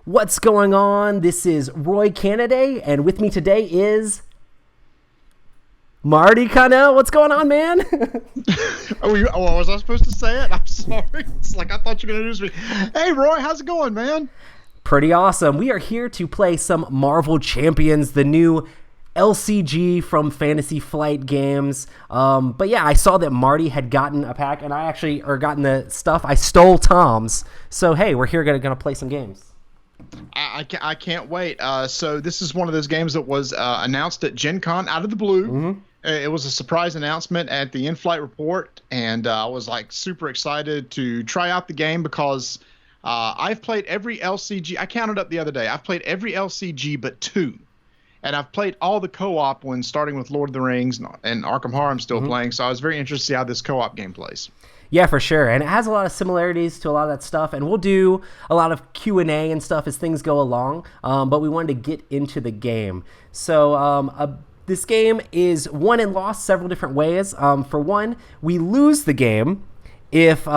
What's going on? This is Roy Cannaday, and with me today is Marty Connell. What's going on, man? Was I supposed to say it? I'm sorry. It's like I thought you were going to introduce me. Hey, Roy, how's it going, man? Pretty awesome. We are here to play some Marvel Champions, the new LCG from Fantasy Flight Games. But yeah, I saw that Marty had gotten a pack, and gotten the stuff. I stole Tom's. So hey, we're here gonna play some games. I can't wait. So this is one of those games that was announced at Gen Con out of the blue. Mm-hmm. It was a surprise announcement at the in-flight report, and I was like super excited to try out the game because I've played every LCG. I counted up the other day. I've played every LCG but two. And I've played all the co-op ones, starting with Lord of the Rings and Arkham Horror I'm still playing. So I was very interested to see how this co-op game plays. Yeah, for sure. And it has a lot of similarities to a lot of that stuff. And we'll do a lot of Q&A and stuff as things go along. But we wanted to get into the game. So this game is won and lost several different ways. For one, we lose the game if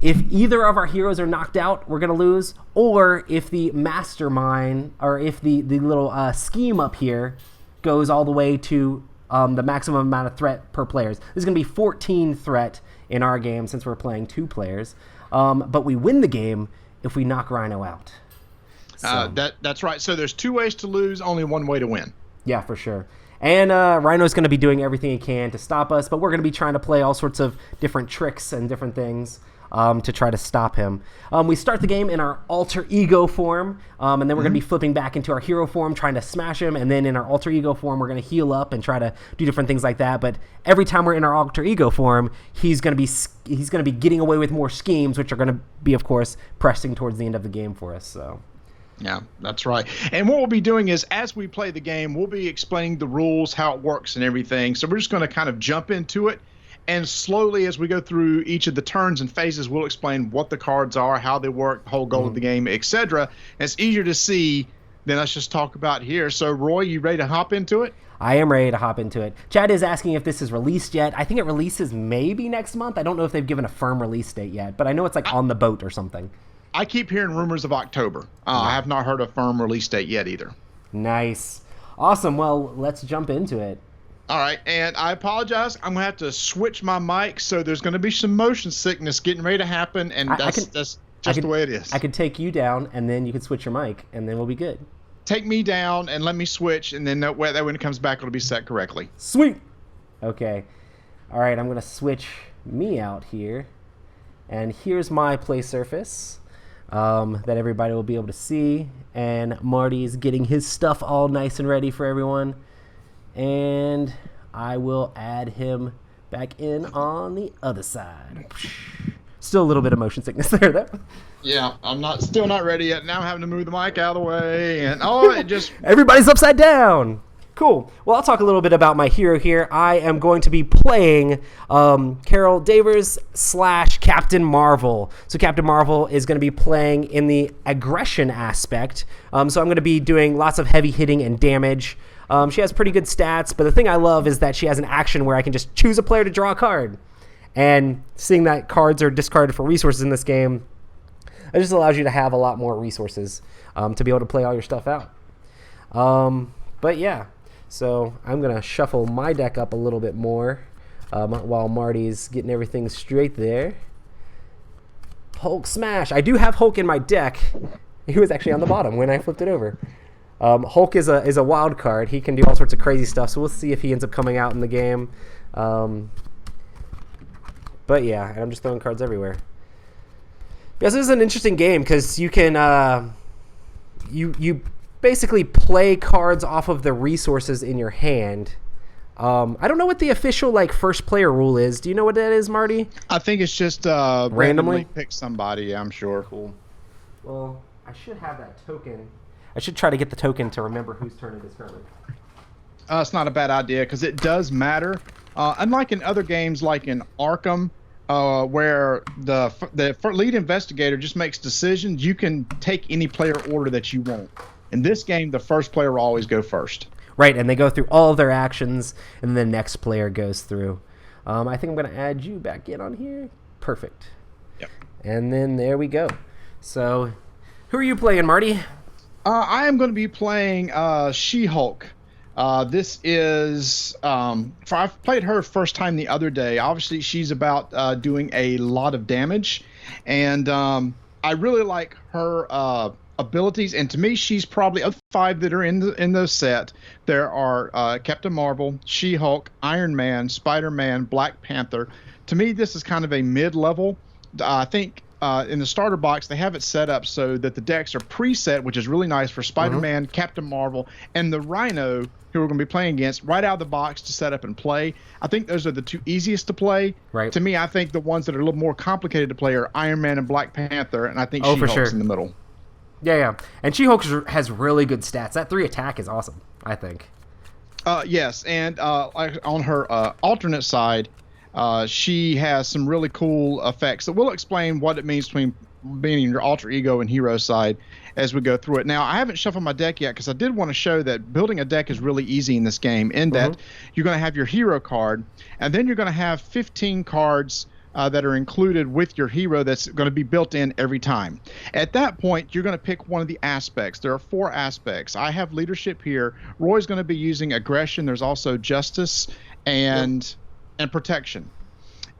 either of our heroes are knocked out, we're going to lose, or if the mastermind, or if the little scheme up here goes all the way to the maximum amount of threat per players. There's going to be 14 threat in our game since we're playing two players. But we win the game if we knock Rhino out. So, that's right. So there's two ways to lose, only one way to win. Yeah, for sure. And Rhino's going to be doing everything he can to stop us, but we're going to be trying to play all sorts of different tricks and different things to try to stop him. We start the game in our alter ego form, and then we're going to be flipping back into our hero form, trying to smash him, and then in our alter ego form, we're going to heal up and try to do different things like that. But every time we're in our alter ego form, he's going to be getting away with more schemes, which are going to be, of course, pressing towards the end of the game for us. So. Yeah, that's right. And what we'll be doing is, as we play the game, we'll be explaining the rules, how it works, and everything. So we're just going to kind of jump into it. And slowly, as we go through each of the turns and phases, we'll explain what the cards are, how they work, the whole goal of the game, etc. And it's easier to see than us just talk about here. So, Roy, you ready to hop into it? I am ready to hop into it. Chad is asking if this is released yet. I think it releases maybe next month. I don't know if they've given a firm release date yet, but I know it's like on the boat or something. I keep hearing rumors of October. I have not heard a firm release date yet either. Nice. Awesome. Well, let's jump into it. All right, and I apologize. I'm going to have to switch my mic, so there's going to be some motion sickness getting ready to happen, and that's just the way it is. I could take you down, and then you could switch your mic, and then we'll be good. Take me down, and let me switch, and then that when it comes back, it'll be set correctly. Sweet! Okay. All right, I'm going to switch me out here, and here's my play surface that everybody will be able to see, and Marty's getting his stuff all nice and ready for everyone. And I will add him back in on the other side. Still a little bit of motion sickness there, though. Yeah, still not ready yet. Now I'm having to move the mic out of the way, and everybody's upside down. Cool. Well, I'll talk a little bit about my hero here. I am going to be playing Carol Danvers / Captain Marvel. So Captain Marvel is going to be playing in the aggression aspect. So I'm going to be doing lots of heavy hitting and damage. She has pretty good stats, but the thing I love is that she has an action where I can just choose a player to draw a card. And seeing that cards are discarded for resources in this game, it just allows you to have a lot more resources to be able to play all your stuff out. But yeah, so I'm going to shuffle my deck up a little bit more while Marty's getting everything straight there. Hulk smash. I do have Hulk in my deck. He was actually on the bottom when I flipped it over. Hulk is a wild card. He can do all sorts of crazy stuff, so we'll see if he ends up coming out in the game. But yeah, I'm just throwing cards everywhere. Yes, this is an interesting game because you can you basically play cards off of the resources in your hand. I don't know what the official first player rule is. Do you know what that is, Marty? I think it's just randomly pick somebody. I'm sure. Cool. Well, I should have that token. I should try to get the token to remember whose turn it is currently. It's not a bad idea because it does matter. Unlike in other games like in Arkham, where the lead investigator just makes decisions, you can take any player order that you want. In this game, the first player will always go first. Right, and they go through all of their actions, and the next player goes through. I think I'm going to add you back in on here. Perfect. Yep. And then there we go. So Who are you playing, Marty? I am going to be playing She-Hulk. This is I've played her first time the other day. Obviously, she's about doing a lot of damage, and I really like her abilities. And to me, she's probably of five that are in the set. There are Captain Marvel, She-Hulk, Iron Man, Spider-Man, Black Panther. To me, this is kind of a mid-level. I think in the starter box, they have it set up so that the decks are preset, which is really nice for Spider-Man, Captain Marvel, and the Rhino, who we're going to be playing against, right out of the box to set up and play. I think those are the two easiest to play. Right. To me, I think the ones that are a little more complicated to play are Iron Man and Black Panther, and I think She-Hulk's in the middle. Yeah. And She-Hulk has really good stats. That 3 attack is awesome, I think. Yes, and on her alternate side, she has some really cool effects that we'll explain what it means between being your alter ego and hero side as we go through it. Now, I haven't shuffled my deck yet because I did want to show that building a deck is really easy in this game in that you're going to have your hero card, and then you're going to have 15 cards that are included with your hero that's going to be built in every time. At that point, you're going to pick one of the aspects. There are 4 aspects. I have leadership here. Roy's going to be using aggression. There's also justice and protection.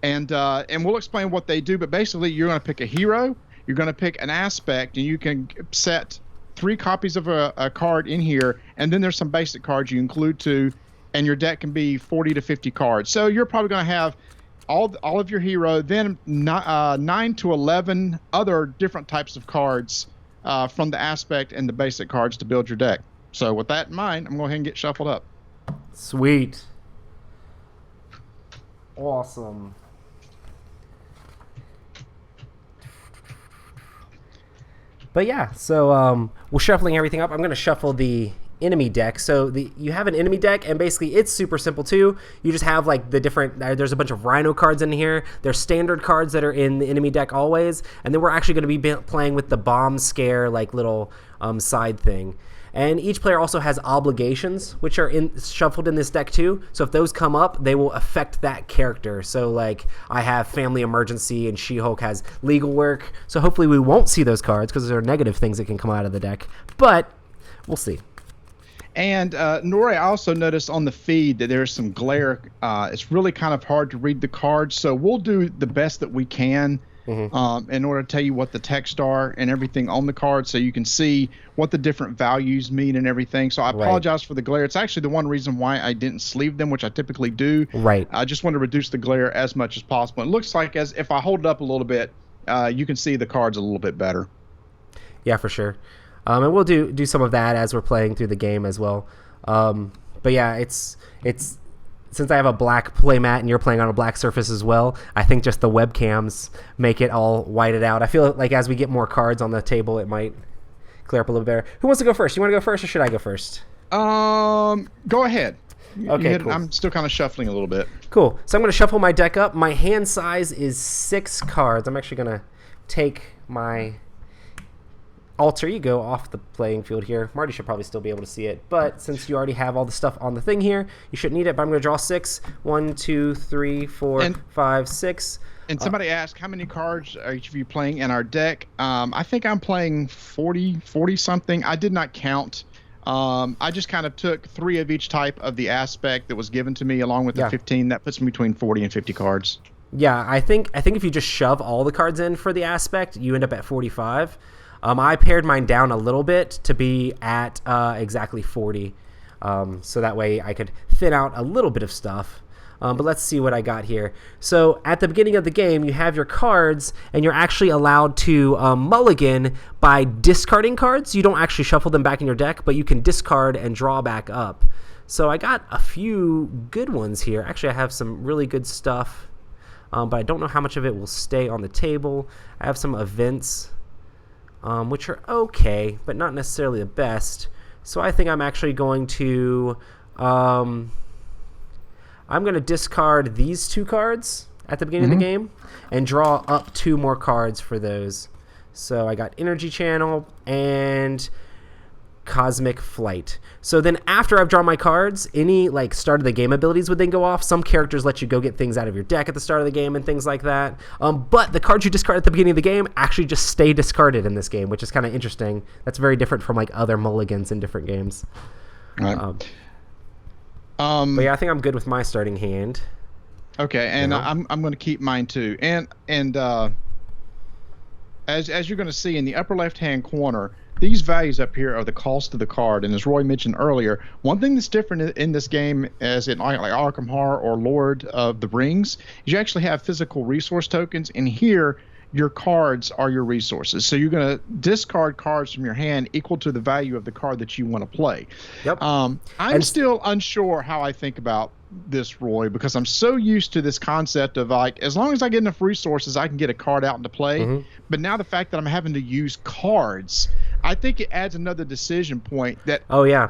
And we'll explain what they do, but basically you're going to pick a hero, you're going to pick an aspect, and you can set 3 copies of a card in here, and then there's some basic cards you include too, and your deck can be 40 to 50 cards. So you're probably going to have all of your hero, then 9 to 11 other different types of cards from the aspect and the basic cards to build your deck. So with that in mind, I'm going to go ahead and get shuffled up. Sweet. Awesome. But yeah, so we're shuffling everything up. I'm going to shuffle the enemy deck. So you have an enemy deck, and basically it's super simple too. You just have like the different, there's a bunch of Rhino cards in here. There's standard cards that are in the enemy deck always. And then we're actually going to be playing with the bomb scare like little side thing. And each player also has obligations, which are shuffled in this deck too. So if those come up, they will affect that character. So like I have family emergency and She-Hulk has legal work. So hopefully we won't see those cards because there are negative things that can come out of the deck. But we'll see. And Nori, I also noticed on the feed that there's some glare. It's really kind of hard to read the cards. So we'll do the best that we can in order to tell you what the text are and everything on the card, so you can see what the different values mean and everything. So I apologize for the glare. It's actually the one reason why I didn't sleeve them, which I typically do. Right. I just want to reduce the glare as much as possible. It looks like as if I hold it up a little bit, you can see the cards a little bit better. Yeah, for sure. And we'll do some of that as we're playing through the game as well. But yeah, it's since I have a black playmat and you're playing on a black surface as well, I think just the webcams make it all whited out. I feel like as we get more cards on the table, it might clear up a little better. Who wants to go first? You want to go first, or should I go first? Go ahead. Okay, cool. I'm still kind of shuffling a little bit. Cool. So I'm going to shuffle my deck up. My hand size is 6 cards. I'm actually going to take my alter ego off the playing field here. Marty should probably still be able to see it, but since you already have all the stuff on the thing here, you shouldn't need it. But I'm going to draw 6. 1, 2, 3, 4, 5, 6. And somebody asked, how many cards are each of you playing in our deck? I think I'm playing 40 something. I did not count. I just kind of took 3 of each type of the aspect that was given to me along with the 15. That puts me between 40 and 50 cards. Yeah, I think if you just shove all the cards in for the aspect, you end up at 45. I pared mine down a little bit to be at exactly 40, so that way I could thin out a little bit of stuff. But let's see what I got here. So at the beginning of the game, you have your cards, and you're actually allowed to mulligan by discarding cards. You don't actually shuffle them back in your deck, but you can discard and draw back up. So I got a few good ones here. Actually, I have some really good stuff, but I don't know how much of it will stay on the table. I have some events, which are okay, but not necessarily the best. So I think I'm actually going to I'm going to discard these 2 cards at the beginning of the game and draw up 2 more cards for those. So I got Energy Channel, and Cosmic Flight. So then after I've drawn my cards, any like start of the game abilities would then go off. Some characters let you go get things out of your deck at the start of the game and things like that. But the cards you discard at the beginning of the game actually just stay discarded in this game, which is kind of interesting. That's very different from like other mulligans in different games. Right. But yeah, I think I'm good with my starting hand. Okay, and I'm going to keep mine too. And as you're going to see in the upper left-hand corner, these values up here are the cost of the card. And as Roy mentioned earlier, one thing that's different in this game, as in like Arkham Horror or Lord of the Rings, is you actually have physical resource tokens. And here, your cards are your resources. So you're going to discard cards from your hand equal to the value of the card that you want to play. Yep. I'm still unsure how I think about this, Roy, because I'm so used to this concept of like, as long as I get enough resources, I can get a card out into play. Mm-hmm. But now the fact that I'm having to use cards, I think it adds another decision point that,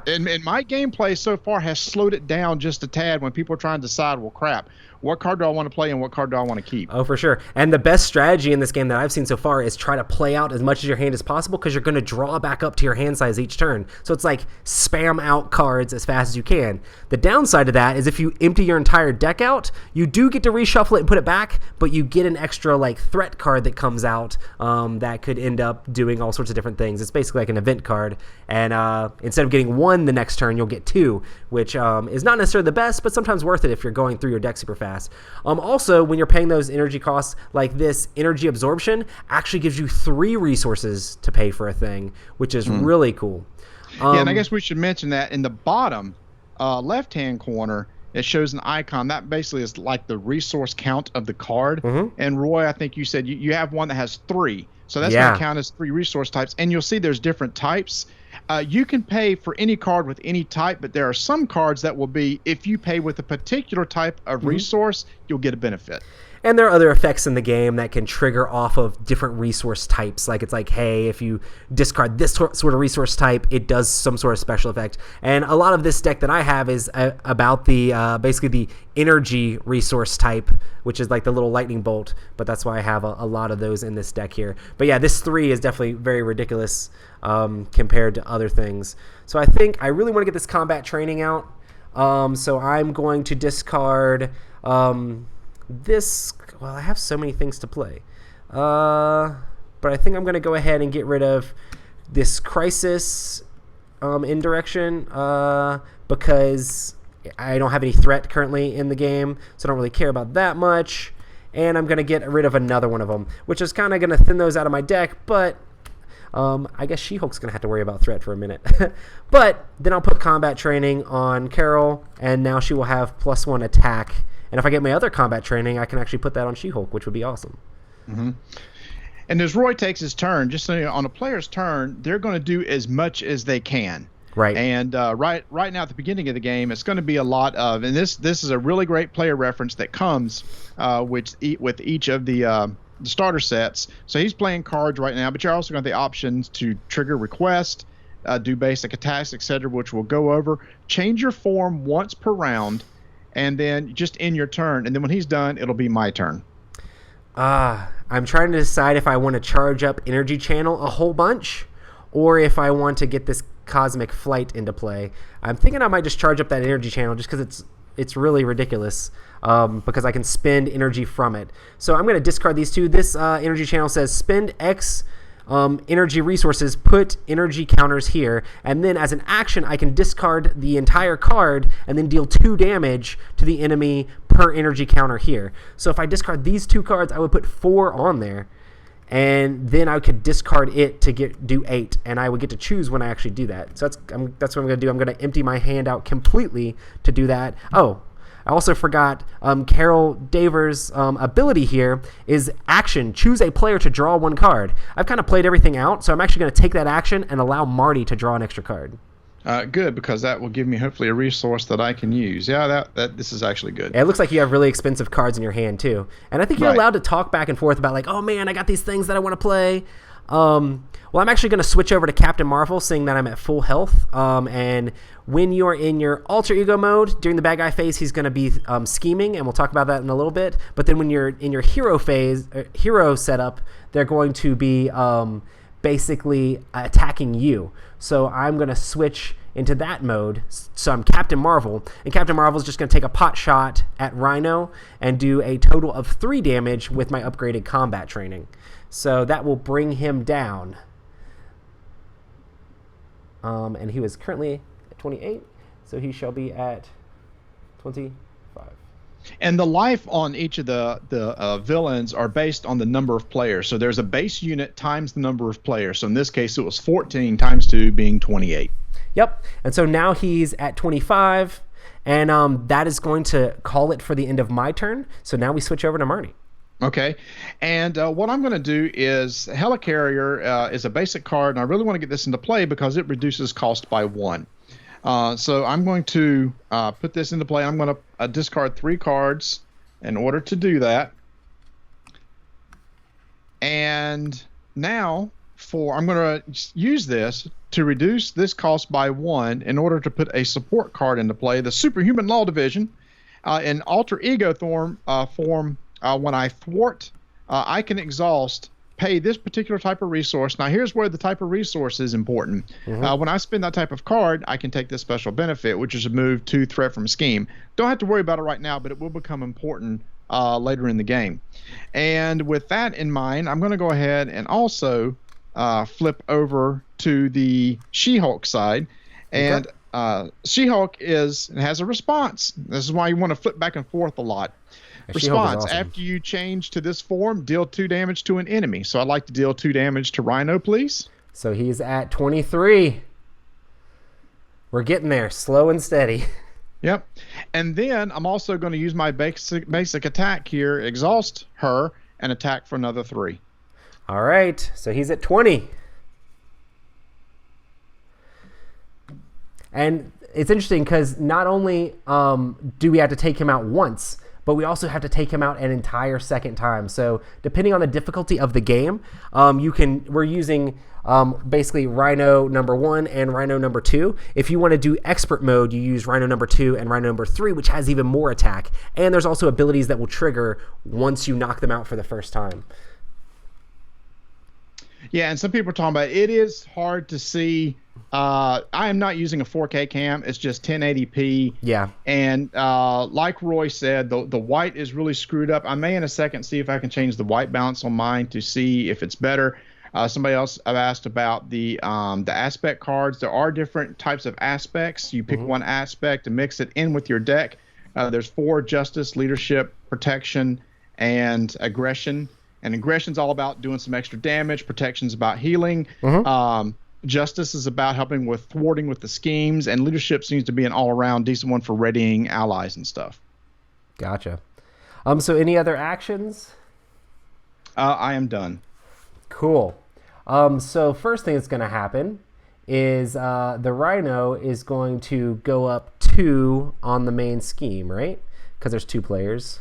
in my gameplay so far has slowed it down just a tad when people are trying to decide, well, crap, what card do I want to play and what card do I want to keep? Oh, for sure. And the best strategy in this game that I've seen so far is try to play out as much of your hand as possible because you're going to draw back up to your hand size each turn. So it's like spam out cards as fast as you can. The downside of that is if you empty your entire deck out, you do get to reshuffle it and put it back, but you get an extra like threat card that comes out that could end up doing all sorts of different things. It's basically like an event card. And instead of getting one the next turn, you'll get two, which is not necessarily the best, but sometimes worth it if you're going through your deck super fast. Also, when you're paying those energy costs, like this energy absorption actually gives you 3 resources to pay for a thing, which is really cool. And I guess we should mention that in the bottom left-hand corner, it shows an icon. That basically is like the resource count of the card. Mm-hmm. And Roy, I think you said you have one that has 3. So that's going to count as 3 resource types. And you'll see there's different types. You can pay for any card with any type, but there are some cards that will be, if you pay with a particular type of resource, you'll get a benefit. And there are other effects in the game that can trigger off of different resource types. Like it's like, hey, if you discard this sort of resource type, it does some sort of special effect. And a lot of this deck that I have is about the basically the energy resource type, which is like the little lightning bolt. But that's why I have a lot of those in this deck here. But yeah, this 3 is definitely very ridiculous compared to other things. So I think I really want to get this combat training out. So I'm going to discard... I have so many things to play. But I think I'm going to go ahead and get rid of this crisis indirection because I don't have any threat currently in the game, so I don't really care about that much. And I'm going to get rid of another one of them, which is kind of going to thin those out of my deck, but I guess She-Hulk's going to have to worry about threat for a minute. But then I'll put combat training on Carol, and now she will have +1 attack. And if I get my other combat training, I can actually put that on She-Hulk, which would be awesome. Mm-hmm. And as Roy takes his turn, just so you know, on a player's turn, they're going to do as much as they can. Right. And right now at the beginning of the game, it's going to be a lot of, and this is a really great player reference that comes with each of the starter sets. So he's playing cards right now, but you're also going to have the options to trigger request, do basic attacks, etc., which we'll go over. Change your form once per round, and then just end your turn. And then when he's done, it'll be my turn. I'm trying to decide if I want to charge up Energy Channel a whole bunch or if I want to get this Cosmic Flight into play. I'm thinking I might just charge up that Energy Channel just because it's really ridiculous because I can spend energy from it. So I'm going to discard these 2. This Energy Channel says spend X energy resources, put energy counters here, and then as an action I can discard the entire card and then deal 2 damage to the enemy per energy counter here. So if I discard these 2 cards, I would put 4 on there, and then I could discard it to do 8, and I would get to choose when I actually do that. So that's what I'm going to do. I'm going to empty my hand out completely to do that. Oh, I also forgot Carol Davers' ability here is action. Choose a player to draw 1 card. I've kind of played everything out, so I'm actually going to take that action and allow Marty to draw an extra card. Good, because that will give me hopefully a resource that I can use. Yeah, this is actually good. Yeah, it looks like you have really expensive cards in your hand too, and I think you're allowed to talk back and forth about like, oh man, I got these things that I want to play. Well, I'm actually going to switch over to Captain Marvel, seeing that I'm at full health. And when you're in your alter ego mode, during the bad guy phase, he's going to be scheming, and we'll talk about that in a little bit. But then when you're in your hero phase, hero setup, they're going to be basically attacking you. So I'm going to switch into that mode. So I'm Captain Marvel, and Captain Marvel is just going to take a pot shot at Rhino and do a total of 3 damage with my upgraded combat training. So that will bring him down. And he was currently at 28, so he shall be at 25. And the life on each of the villains are based on the number of players. So there's a base unit times the number of players. So in this case, it was 14 times 2 being 28. Yep. And so now he's at 25, and that is going to call it for the end of my turn. So now we switch over to Marty. Okay. And what I'm going to do is Helicarrier is a basic card, and I really want to get this into play because it reduces cost by 1. So I'm going to put this into play. I'm going to discard 3 cards in order to do that. And now I'm going to use this to reduce this cost by 1 in order to put a support card into play. The Superhuman Law Division in Alter Ego form, when I thwart, I can exhaust, pay this particular type of resource. Now, here's where the type of resource is important. When I spend that type of card, I can take this special benefit, which is a move to threat from scheme. Don't have to worry about it right now, but it will become important later in the game. And with that in mind, I'm going to go ahead and also flip over to the She-Hulk side. And She-Hulk has a response. This is why you want to flip back and forth a lot. Response: awesome. After you change to this form, deal 2 damage to an enemy. So I'd like to deal 2 damage to Rhino, please. So he's at 23. We're getting there, slow and steady. Yep. And then I'm also going to use my basic attack here, exhaust her, and attack for another 3. All right. So he's at 20. And it's interesting because not only do we have to take him out once, but we also have to take him out an entire second time. So depending on the difficulty of the game, we're using basically Rhino number 1 and Rhino number 2. If you want to do expert mode, you use Rhino number 2 and Rhino number 3, which has even more attack. And there's also abilities that will trigger once you knock them out for the first time. Yeah, and some people are talking about it is hard to see. I am not using a 4K cam. It's just 1080p. Yeah. And like Roy said, the white is really screwed up. I may in a second see if I can change the white balance on mine to see if it's better. Somebody else I've asked about the aspect cards. There are different types of aspects. You pick one aspect and mix it in with your deck. There's 4: justice, leadership, protection, and aggression. And aggression's all about doing some extra damage. Protection's about healing. Justice is about helping with thwarting with the schemes, and leadership seems to be an all-around decent one for readying allies and stuff. Gotcha. So any other actions? I am done. Cool. So first thing that's going to happen is the Rhino is going to go up 2 on the main scheme, right? Because there's 2 players.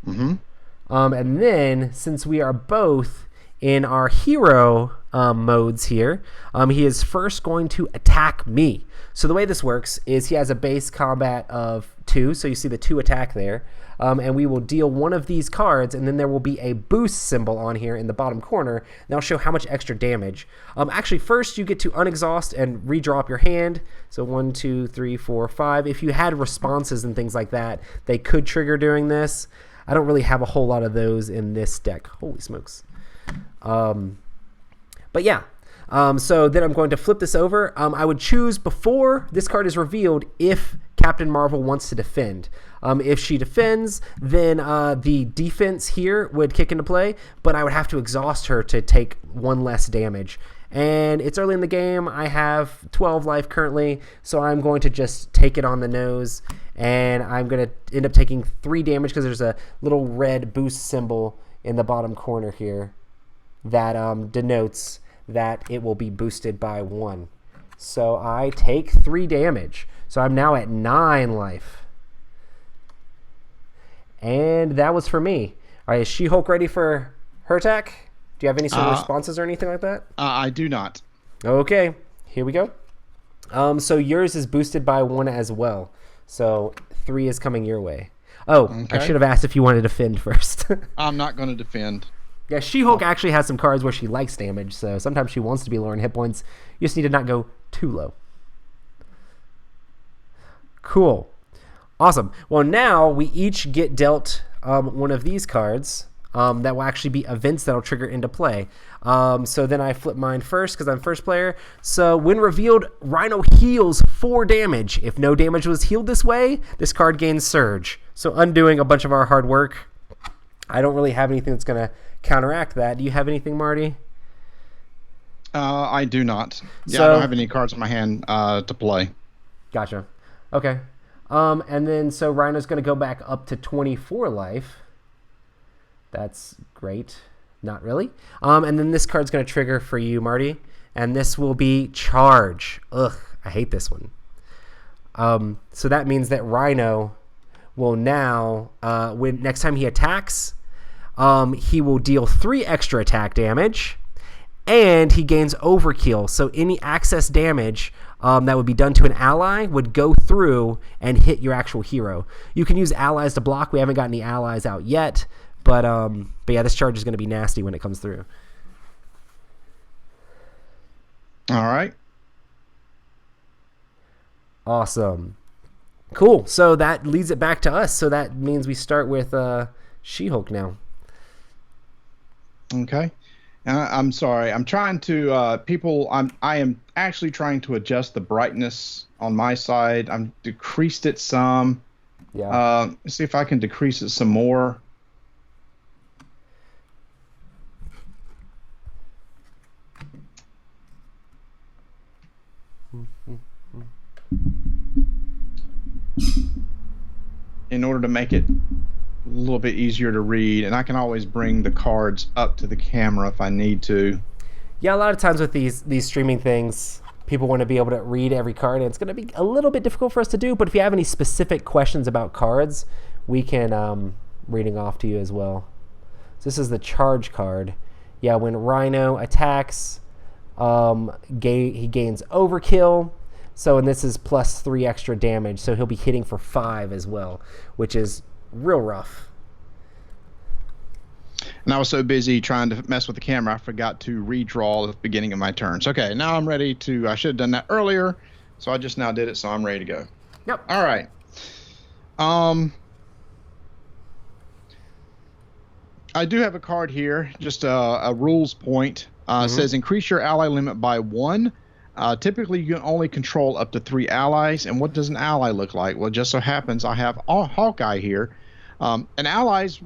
And then, since we are both in our hero modes here, he is first going to attack me. So the way this works is he has a base combat of 2, so you see the 2 attack there, and we will deal 1 of these cards, and then there will be a boost symbol on here in the bottom corner, and that'll show how much extra damage. Actually, first you get to unexhaust and redraw up your hand. So 1, 2, 3, 4, 5. If you had responses and things like that, they could trigger during this. I don't really have a whole lot of those in this deck. Holy smokes. But yeah, so then I'm going to flip this over. I would choose before this card is revealed if Captain Marvel wants to defend. If she defends, then the defense here would kick into play, but I would have to exhaust her to take 1 less damage. And it's early in the game. I have 12 life currently, so I'm going to just take it on the nose, and I'm going to end up taking 3 damage because there's a little red boost symbol in the bottom corner here that denotes that it will be boosted by 1. So I take 3 damage. So I'm now at 9 life. And that was for me. All right, is She-Hulk ready for her attack? Do you have any sort of responses or anything like that? I do not. Okay, here we go. So yours is boosted by 1 as well. So 3 is coming your way. Oh, okay. I should have asked if you wanted to defend first. I'm not going to defend. Yeah, She-Hulk actually has some cards where she likes damage, so sometimes she wants to be lower in hit points. You just need to not go too low. Cool. Awesome. Well, now we each get dealt one of these cards that will actually be events that will trigger into play. So then I flip mine first because I'm first player. So when revealed, Rhino heals 4 damage. If no damage was healed this way, this card gains Surge. So undoing a bunch of our hard work. I don't really have anything that's going to counteract that. Do you have anything, Marty? I do not. Yeah, So, I don't have any cards in my hand to play. Gotcha. Okay. And then so Rhino's going to go back up to 24 life. That's great. Not really. And then this card's going to trigger for you, Marty. And this will be Charge. Ugh, I hate this one. So that means that Rhino will now, when next time he attacks, he will deal 3 extra attack damage, and he gains Overkill. So any access damage that would be done to an ally would go through and hit your actual hero. You can use allies to block. We haven't got any allies out yet, but yeah, this charge is going to be nasty when it comes through. All right. Awesome. Cool. So that leads it back to us. So that means we start with She-Hulk now. Okay. I'm sorry. I'm trying to I am actually trying to adjust the brightness on my side. I'm decreased it some. Yeah. Let's see if I can decrease it some more. In order to make it a little bit easier to read, and I can always bring the cards up to the camera if I need to. Yeah, a lot of times with these streaming things, people want to be able to read every card, and it's going to be a little bit difficult for us to do, but if you have any specific questions about cards, we can reading off to you as well. So this is the Charge card. Yeah, when Rhino attacks, he gains Overkill. So, and this is plus 3 extra damage, so he'll be hitting for 5 as well, which is real rough. And I was so busy trying to mess with the camera, I forgot to redraw at the beginning of my turns. Okay, now I'm ready to, I should have done that earlier, so I just now did it, so I'm ready to go. Yep. All right. I do have a card here, just a rules point. It says increase your ally limit by 1. Typically, you can only control up to 3 allies. And what does an ally look like? Well, it just so happens I have Hawkeye here. And allies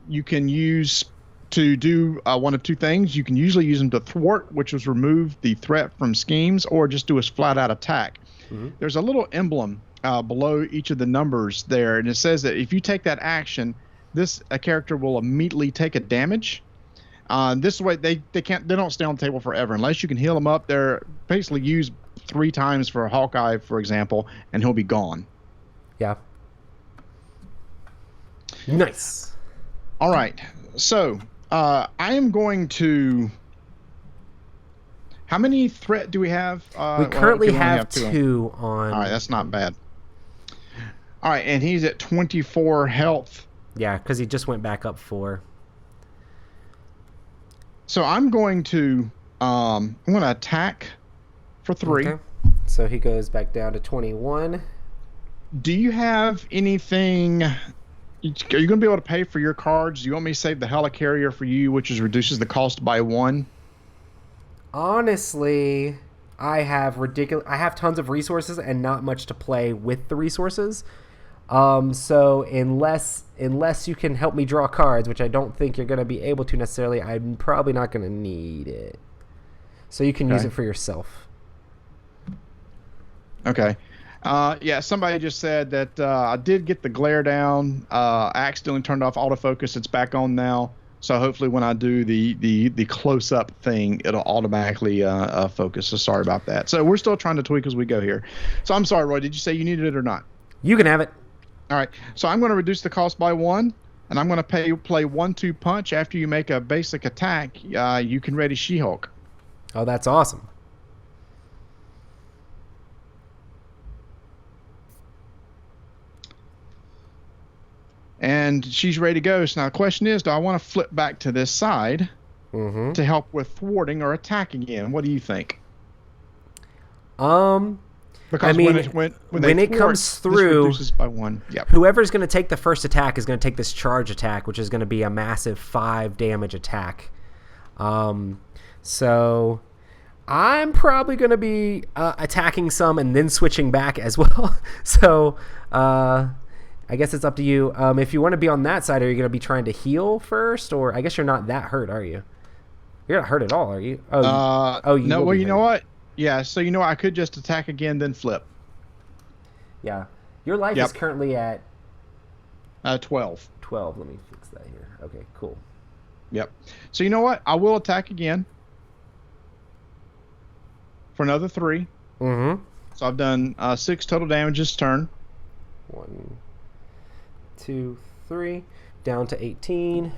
you can use to do one of 2 things. You can usually use them to thwart, which is remove the threat from schemes, or just do a flat-out attack. There's a little emblem below each of the numbers there, and it says that if you take that action, a character will immediately take a damage. This way they don't stay on the table forever unless you can heal them up. They're basically used 3 times for Hawkeye, for example, and he'll be gone. Yeah. Nice. All right. So I am going to. How many threat do we have? We currently have 2 on. All right, that's not bad. All right, and he's at 24 health. Yeah, because he just went back up 4. So I'm going to attack for 3. Okay. So he goes back down to 21. Do you have anything? Are you going to be able to pay for your cards? Do you want me to save the helicarrier for you, which reduces the cost by 1? Honestly, I have tons of resources and not much to play with the resources. So unless you can help me draw cards, which I don't think you're going to be able to necessarily, I'm probably not going to need it. So you can use it for yourself. Okay. Yeah, somebody just said that I did get the glare down. I accidentally turned off autofocus. It's back on now. So hopefully when I do the close-up thing, it'll automatically focus. So sorry about that. So we're still trying to tweak as we go here. So I'm sorry, Roy. Did you say you needed it or not? You can have it. All right. So I'm going to reduce the cost by 1, and I'm going to play 1-2 punch. After you make a basic attack, you can ready She-Hulk. Oh, that's awesome. And she's ready to go. So now the question is, do I want to flip back to this side to help with thwarting or attacking again? What do you think? Because Because when it comes through, this reduces by 1. Yep. Whoever's going to take the first attack is going to take this charge attack, which is going to be a massive 5 damage attack. So I'm probably going to be attacking some and then switching back as well. So I guess it's up to you. If you want to be on that side, are you going to be trying to heal first? Or I guess you're not that hurt, are you? You're not hurt at all, are you? No. Well, you know what? Yeah. So I could just attack again, then flip. Yeah. Your life is currently at 12. 12. Let me fix that here. Okay. Cool. Yep. So you know what? I will attack again for another 3. So I've done 6 total damage this turn. 1, 2, 3, down to 18.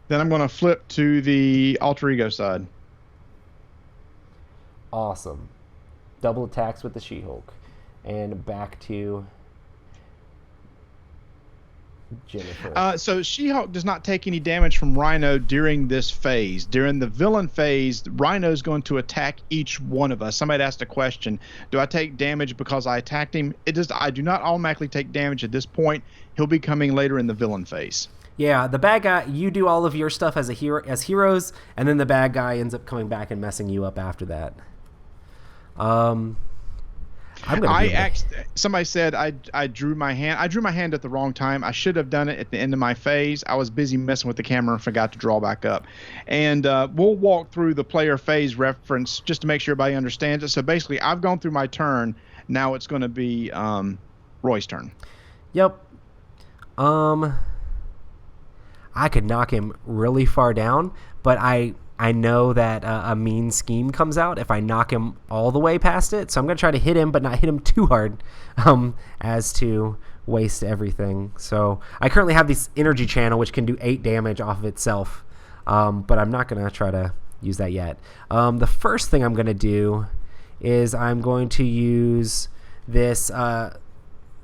Then I'm going to flip to the alter ego side. Awesome. Double attacks with the She-Hulk. And back to Jennifer. So She-Hulk does not take any damage from Rhino during this phase. During the villain phase, Rhino's going to attack each one of us. Somebody asked a question, do I take damage because I attacked him? I do not automatically take damage at this point. He'll be coming later in the villain phase. Yeah, the bad guy, you do all of your stuff as heroes, and then the bad guy ends up coming back and messing you up after that. Somebody said I drew my hand. I drew my hand at the wrong time. I should have done it at the end of my phase. I was busy messing with the camera and forgot to draw back up. And we'll walk through the player phase reference just to make sure everybody understands it. So basically, I've gone through my turn. Now it's going to be Roy's turn. Yep. I could knock him really far down, but I know that a mean scheme comes out if I knock him all the way past it. So I'm going to try to hit him, but not hit him too hard as to waste everything. So I currently have this energy channel, which can do 8 damage off of itself, but I'm not going to try to use that yet. The first thing I'm going to do is I'm going to use this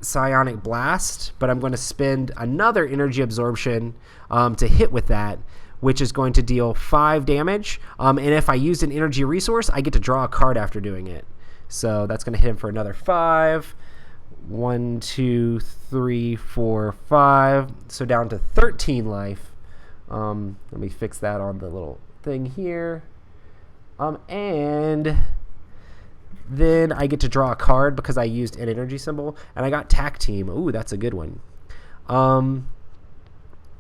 psionic blast, but I'm going to spend another energy absorption to hit with that, which is going to deal 5 damage. And if I used an energy resource, I get to draw a card after doing it. So that's going to hit him for another 5. 1, 2, 3, 4, 5. So down to 13 life. Let me fix that on the little thing here. And then I get to draw a card because I used an energy symbol. And I got Tac Team. Ooh, that's a good one.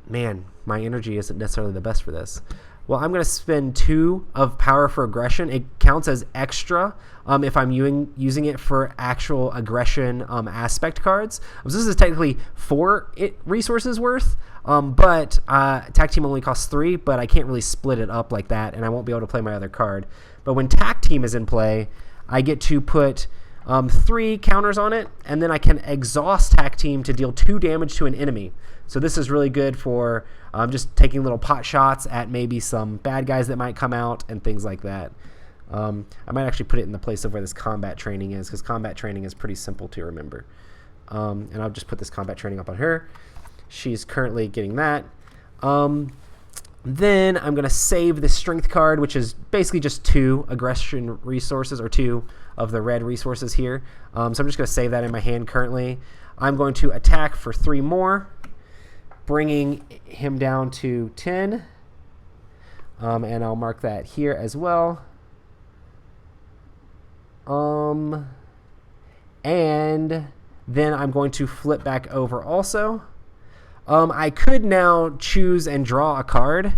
Man, my energy isn't necessarily the best for this. Well, I'm going to spend 2 of Power for Aggression. It counts as extra if I'm using it for actual aggression aspect cards. So this is technically 4 resources worth, but Tac Team only costs 3, but I can't really split it up like that, and I won't be able to play my other card. But when Tac Team is in play, I get to put 3 counters on it, and then I can exhaust Tac Team to deal 2 damage to an enemy. So this is really good for just taking little pot shots at maybe some bad guys that might come out and things like that. I might actually put it in the place of where this combat training is, because combat training is pretty simple to remember. And I'll just put this combat training up on her. She's currently getting that. Then I'm going to save the strength card, which is basically just 2 aggression resources, or 2 of the red resources here. So I'm just going to save that in my hand currently. I'm going to attack for 3 more, bringing him down to 10. And I'll mark that here as well. And then I'm going to flip back over also. I could now choose and draw a card,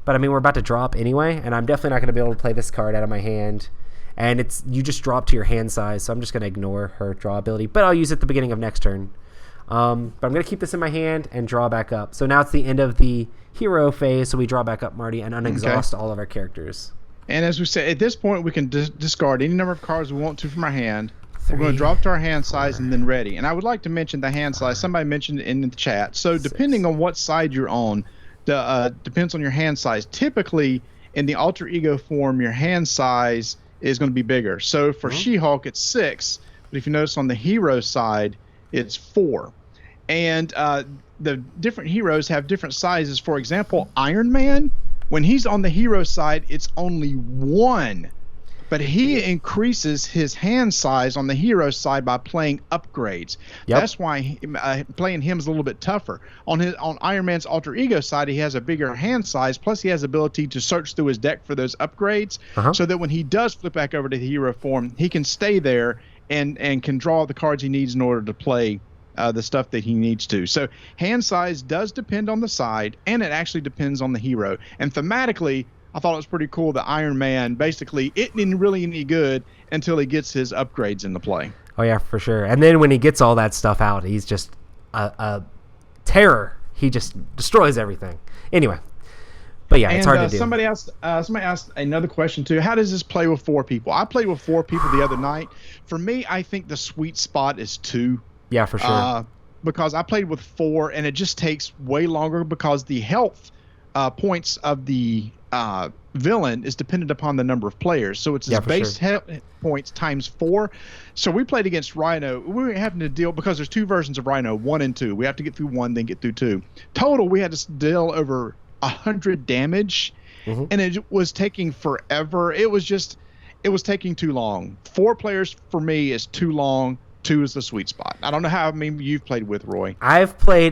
but I mean, we're about to drop anyway, and I'm definitely not going to be able to play this card out of my hand. And you just drop to your hand size, so I'm just going to ignore her draw ability, but I'll use it at the beginning of next turn. But I'm going to keep this in my hand and draw back up. So now it's the end of the hero phase, so we draw back up, Marty, and unexhaust all of our characters. And as we said, at this point, we can discard any number of cards we want to from our hand. We're going to drop to our hand size and then ready. And I would like to mention the hand size. Somebody mentioned it in the chat. So depending on what side you're on, depends on your hand size. Typically, in the alter ego form, your hand size is going to be bigger. So for She-Hulk, it's 6. But if you notice on the hero side, it's 4. And the different heroes have different sizes. For example, Iron Man, when he's on the hero side, it's only 1. But he increases his hand size on the hero side by playing upgrades. Yep. That's why playing him is a little bit tougher. On Iron Man's alter ego side, he has a bigger hand size. Plus, he has the ability to search through his deck for those upgrades, so that when he does flip back over to the hero form, he can stay there and can draw the cards he needs in order to play the stuff that he needs to. So hand size does depend on the side, and it actually depends on the hero. And thematically, I thought it was pretty cool that Iron Man basically isn't really any good until he gets his upgrades into play. Oh, yeah, for sure. And then when he gets all that stuff out, he's just a terror. He just destroys everything. Anyway, but yeah, it's hard to do. Somebody asked another question too. How does this play with 4 people? I played with 4 people the other night. For me, I think the sweet spot is 2. Yeah, for sure. Because I played with 4, and it just takes way longer because the health points of the villain is dependent upon the number of players. So it's his base hit points times 4. So we played against Rhino. We were having to deal, because there's 2 versions of Rhino, 1 and 2. We have to get through 1, then get through 2. Total, we had to deal over 100 damage, and it was taking forever. It was taking too long. 4 players for me is too long. 2 is the sweet spot. I don't know how many you've played with, Roy.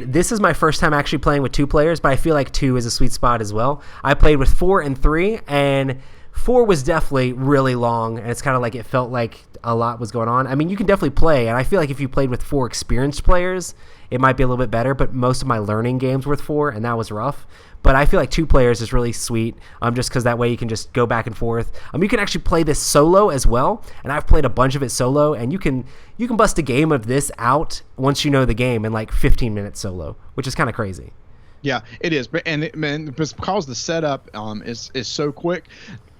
This is my first time actually playing with 2 players, but I feel like 2 is a sweet spot as well. I played with 4 and 3, and 4 was definitely really long, and it's kind of like it felt like a lot was going on. I mean, you can definitely play, and I feel like if you played with 4 experienced players, it might be a little bit better, but most of my learning games were with 4, and that was rough. But I feel like 2 players is really sweet, just because that way you can just go back and forth. You can actually play this solo as well, and I've played a bunch of it solo, and you can bust a game of this out once you know the game in like 15 minutes solo, which is kind of crazy. Yeah, it is, and because the setup is so quick.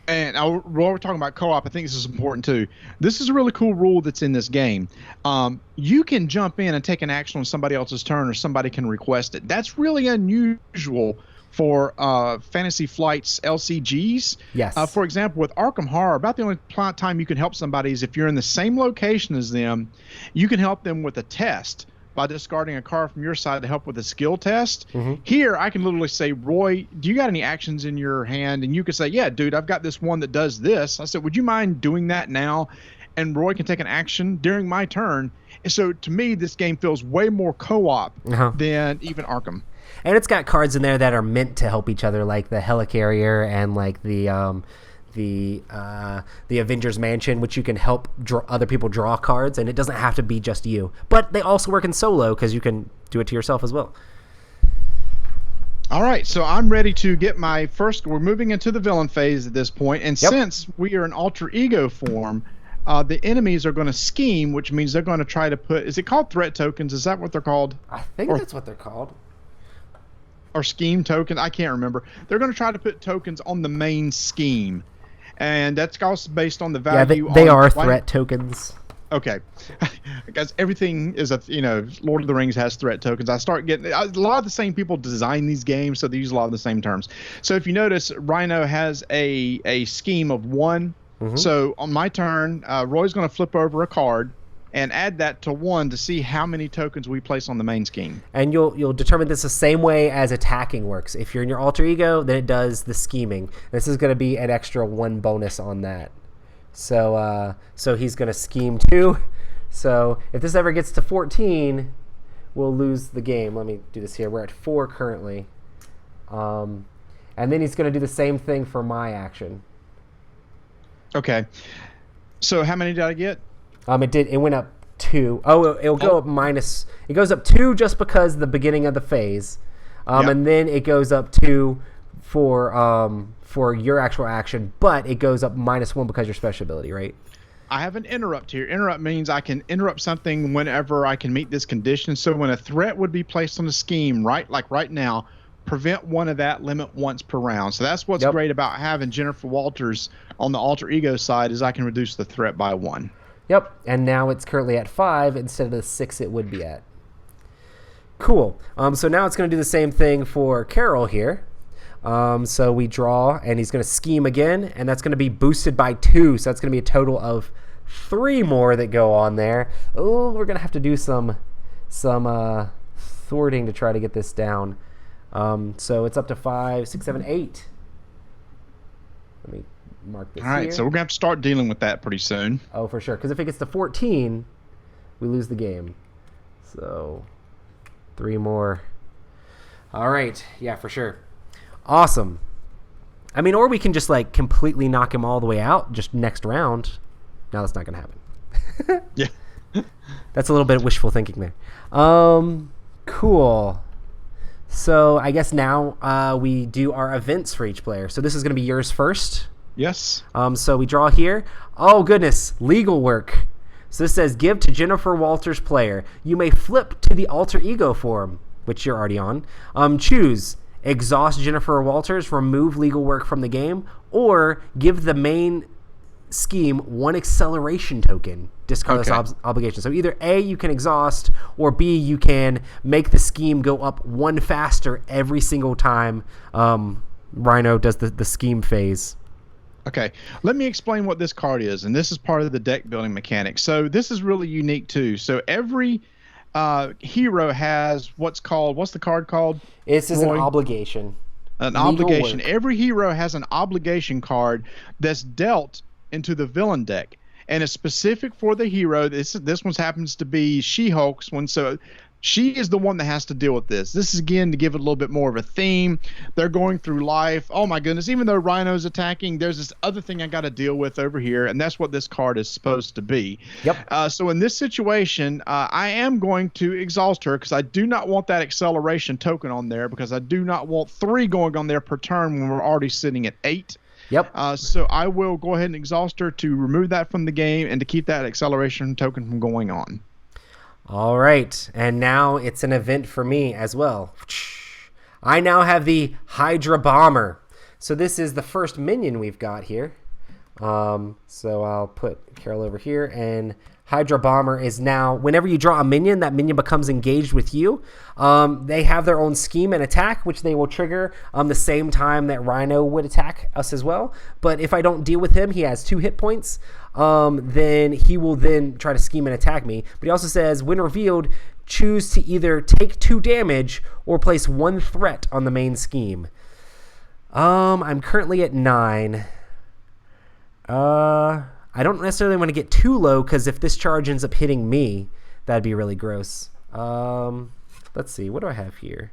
And while we're talking about co-op, I think this is important too. This is a really cool rule that's in this game. You can jump in and take an action on somebody else's turn, or somebody can request it. That's really unusual for Fantasy Flight's LCGs. Yes. For example, with Arkham Horror, about the only time you can help somebody is if you're in the same location as them. You can help them with a test by discarding a card from your side to help with a skill test. Here, I can literally say, Roy, do you got any actions in your hand? And you can say, yeah, dude, I've got this one that does this. I said, would you mind doing that now? And Roy can take an action during my turn. And so to me, this game feels way more co-op than even Arkham. And it's got cards in there that are meant to help each other, like the Helicarrier and like the Avengers Mansion, which you can help other people draw cards, and it doesn't have to be just you. But they also work in solo because you can do it to yourself as well. All right, so I'm ready to get my first. We're moving into the villain phase at this point, and since we are in alter ego form, the enemies are going to scheme, which means they're going to try to put. Is it called threat tokens? Is that what they're called? I think that's what they're called. Or scheme tokens? I can't remember. They're going to try to put tokens on the main scheme. And that's also based on the value. Yeah, they are threat tokens. Okay, because everything is Lord of the Rings has threat tokens. I start getting a lot of the same people design these games, so they use a lot of the same terms. So if you notice, Rhino has a scheme of 1. So on my turn, Roy's going to flip over a card and add that to 1 to see how many tokens we place on the main scheme. And you'll determine this the same way as attacking works. If you're in your alter ego, then it does the scheming. This is going to be an extra 1 bonus on that. So he's going to scheme 2. So if this ever gets to 14, we'll lose the game. Let me do this here. We're at 4 currently. And then he's going to do the same thing for my action. Okay. So how many did I get? It went up 2. It'll go up minus. It goes up 2 just because the beginning of the phase, and then it goes up 2 for your actual action, but it goes up -1 because your special ability, right? I have an interrupt here. Interrupt means I can interrupt something whenever I can meet this condition. So when a threat would be placed on the scheme, right now, prevent 1 of that, limit once per round. So that's what's great about having Jennifer Walters on the alter ego side, is I can reduce the threat by 1. Yep, and now it's currently at 5 instead of the 6 it would be at. Cool. So now it's going to do the same thing for Carol here. So we draw, and he's going to scheme again, and that's going to be boosted by 2. So that's going to be a total of 3 more that go on there. Oh, we're going to have to do some thwarting to try to get this down. So it's up to 5, 6, 7, 8. Let me mark this All right, here. so we're going to have to start dealing with that pretty soon. Oh, for sure. Because if it gets to 14, we lose the game. So 3 more. All right. Yeah, for sure. Awesome. I mean, or we can just like completely knock him all the way out just next round. No, that's not going to happen. Yeah. That's a little bit of wishful thinking there. Cool. So I guess now we do our events for each player. So this is going to be yours first. Yes. So we draw here. Oh, goodness. Legal work. So this says, give to Jennifer Walters player. You may flip to the alter ego form, which you're already on. Choose exhaust Jennifer Walters, remove legal work from the game, or give the main scheme 1 acceleration token. Discard this obligation. So either A, you can exhaust, or B, you can make the scheme go up 1 faster every single time Rhino does the scheme phase. Okay, let me explain what this card is, and this is part of the deck building mechanic. So this is really unique too. So every hero has what's the card called? This is an obligation. An obligation. Every hero has an obligation card that's dealt into the villain deck, and it's specific for the hero. This one happens to be She-Hulk's one, so she is the one that has to deal with this. This is, again, to give it a little bit more of a theme. They're going through life. Oh, my goodness. Even though Rhino's attacking, there's this other thing I got to deal with over here, and that's what this card is supposed to be. Yep. So in this situation, I am going to exhaust her because I do not want that acceleration token on there, because I do not want 3 going on there per turn when we're already sitting at 8. Yep. So I will go ahead and exhaust her to remove that from the game and to keep that acceleration token from going on. All right, and now it's an event for me as well. I now have the Hydra Bomber. So this is the first minion we've got here. So I'll put Carol over here, and Hydra Bomber is now, whenever you draw a minion, that minion becomes engaged with you. They have their own scheme and attack, which they will trigger the same time that Rhino would attack us as well. But if I don't deal with him, he has 2 hit points. Then he will then try to scheme and attack me. But he also says, when revealed, choose to either take 2 damage or place 1 threat on the main scheme. I'm currently at 9. I don't necessarily want to get too low, because if this charge ends up hitting me, that'd be really gross. Let's see. What do I have here?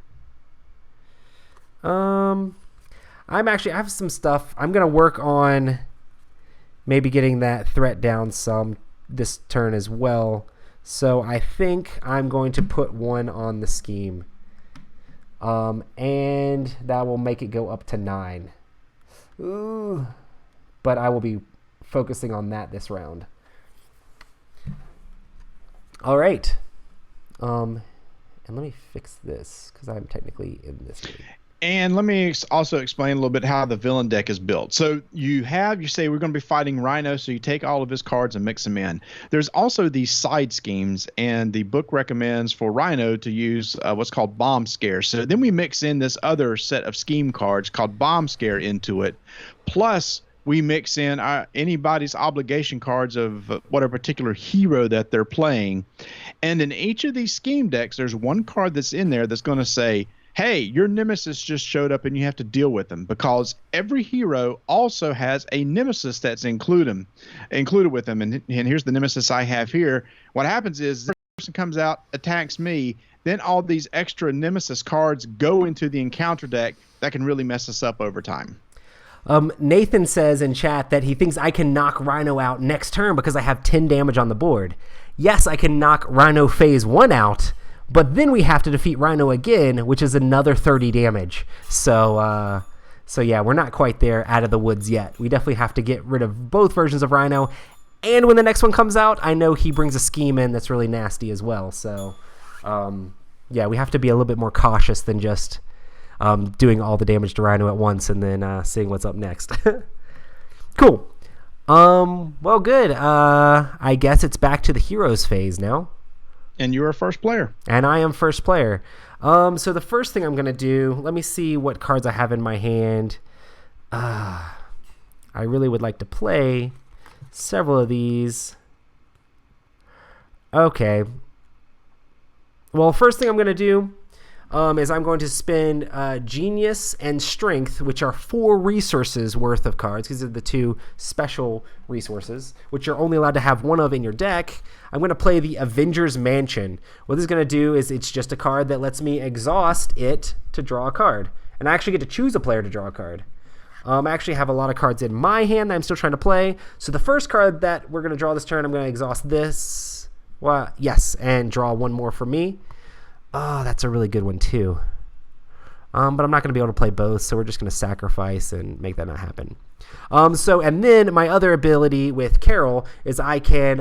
I have some stuff. I'm going to work on maybe getting that threat down some this turn as well. So I think I'm going to put 1 on the scheme. And that will make it go up to 9. Ooh. But I will be focusing on that this round. All right. And let me fix this, because I'm technically in this game. And let me also explain a little bit how the villain deck is built. So you say we're going to be fighting Rhino, so you take all of his cards and mix them in. There's also these side schemes, and the book recommends for Rhino to use what's called Bomb Scare. So then we mix in this other set of scheme cards called Bomb Scare into it. Plus, we mix in anybody's obligation cards of what a particular hero that they're playing. And in each of these scheme decks, there's 1 card that's in there that's going to say, hey, your nemesis just showed up and you have to deal with them, because every hero also has a nemesis that's included with them. And here's the nemesis I have here. What happens is this person comes out, attacks me, then all these extra nemesis cards go into the encounter deck that can really mess us up over time. Nathan says in chat that he thinks I can knock Rhino out next turn because I have 10 damage on the board. Yes, I can knock Rhino phase 1 out, but then we have to defeat Rhino again, which is another 30 damage. So yeah, we're not quite there out of the woods yet. We definitely have to get rid of both versions of Rhino. And when the next one comes out, I know he brings a scheme in that's really nasty as well. So, yeah, we have to be a little bit more cautious than just doing all the damage to Rhino at once and then seeing what's up next. Cool. Well, good. I guess it's back to the heroes phase now. And you're a first player. And I am first player. So the first thing I'm going to do, let me see what cards I have in my hand. I really would like to play several of these. Okay. Well, first thing I'm going to do is I'm going to spend Genius and Strength, which are 4 resources worth of cards. These are the 2 special resources, which you're only allowed to have 1 of in your deck. I'm going to play the Avengers Mansion. What this is going to do is it's just a card that lets me exhaust it to draw a card. And I actually get to choose a player to draw a card. I actually have a lot of cards in my hand that I'm still trying to play. So the first card that we're going to draw this turn, I'm going to exhaust this. Well, yes, and draw 1 more for me. Oh, that's a really good one too. But I'm not going to be able to play both, so we're just going to sacrifice and make that not happen. And then my other ability with Carol is I can,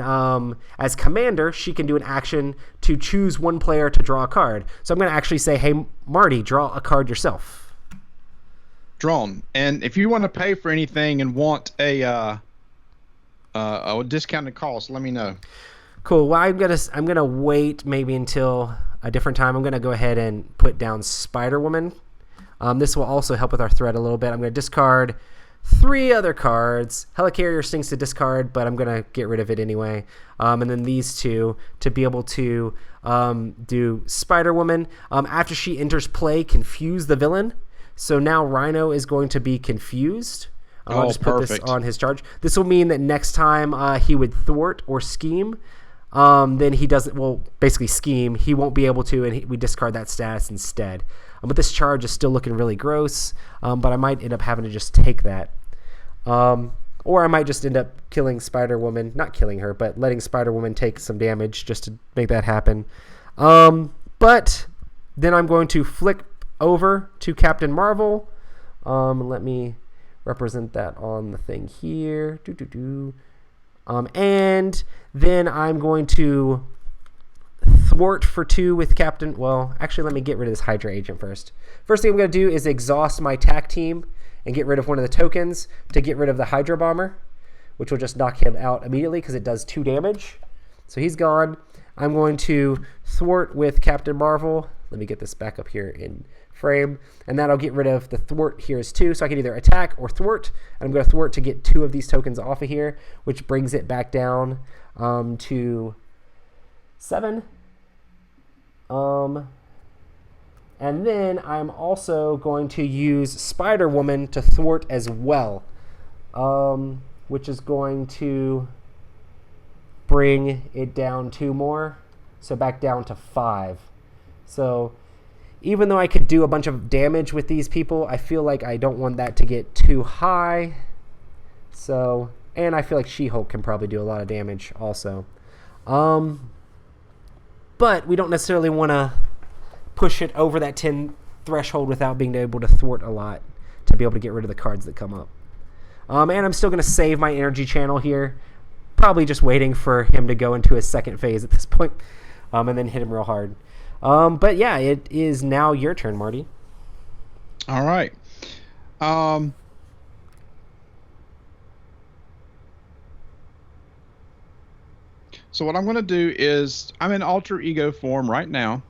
as commander, she can do an action to choose 1 player to draw a card. So I'm going to actually say, hey, Marty, draw a card yourself. Drawn. And if you want to pay for anything and want a discounted cost, let me know. Cool. Well, I'm gonna wait maybe until a different time. I'm gonna go ahead and put down Spider-Woman. This will also help with our threat a little bit. I'm gonna discard 3 other cards. Helicarrier stinks to discard, but I'm gonna get rid of it anyway. And then these 2 to be able to do Spider-Woman. After she enters play, confuse the villain. So now Rhino is going to be confused. I'll just put this on his charge. This will mean that next time he would thwart or scheme, then he doesn't, well, basically scheme, he won't be able to, and we discard that status instead. But this charge is still looking really gross, but I might end up having to just take that. Or I might just end up killing Spider-Woman, not killing her, but letting Spider-Woman take some damage just to make that happen. But then I'm going to flick over to Captain Marvel. Let me represent that on the thing here. And then I'm going to thwart for 2 with Captain. Well, actually, let me get rid of this Hydra agent first. First thing I'm going to do is exhaust my attack team and get rid of one of the tokens to get rid of the Hydra bomber, which will just knock him out immediately because it does 2 damage. So he's gone. I'm going to thwart with Captain Marvel. Let me get this back up here in frame, and that'll get rid of the thwart here as 2, so I can either attack or thwart. And I'm going to thwart to get 2 of these tokens off of here, which brings it back down to 7. And then I'm also going to use Spider-Woman to thwart as well, which is going to bring it down 2 more, so back down to 5. So even though I could do a bunch of damage with these people, I feel like I don't want that to get too high. So, and I feel like She-Hulk can probably do a lot of damage also. But we don't necessarily want to push it over that 10 threshold without being able to thwart a lot to be able to get rid of the cards that come up. And I'm still going to save my energy channel here. Probably just waiting for him to go into his second phase at this point, and then hit him real hard. But yeah, it is now your turn, Marty. All right. So what I'm going to do is I'm in alter ego form right now,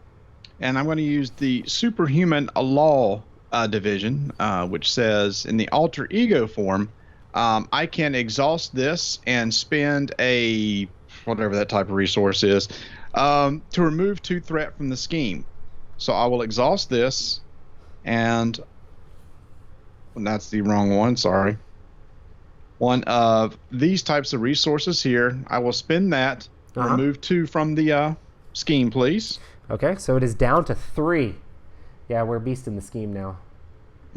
and I'm going to use the superhuman law division, which says in the alter ego form, I can exhaust this and spend a whatever that type of resource is to remove 2 threat from the scheme. So I will exhaust this, and that's the wrong one, sorry. One of these types of resources here. I will spend that, remove 2 from the scheme, please. Okay, so it is down to 3. Yeah, we're beasting the scheme now.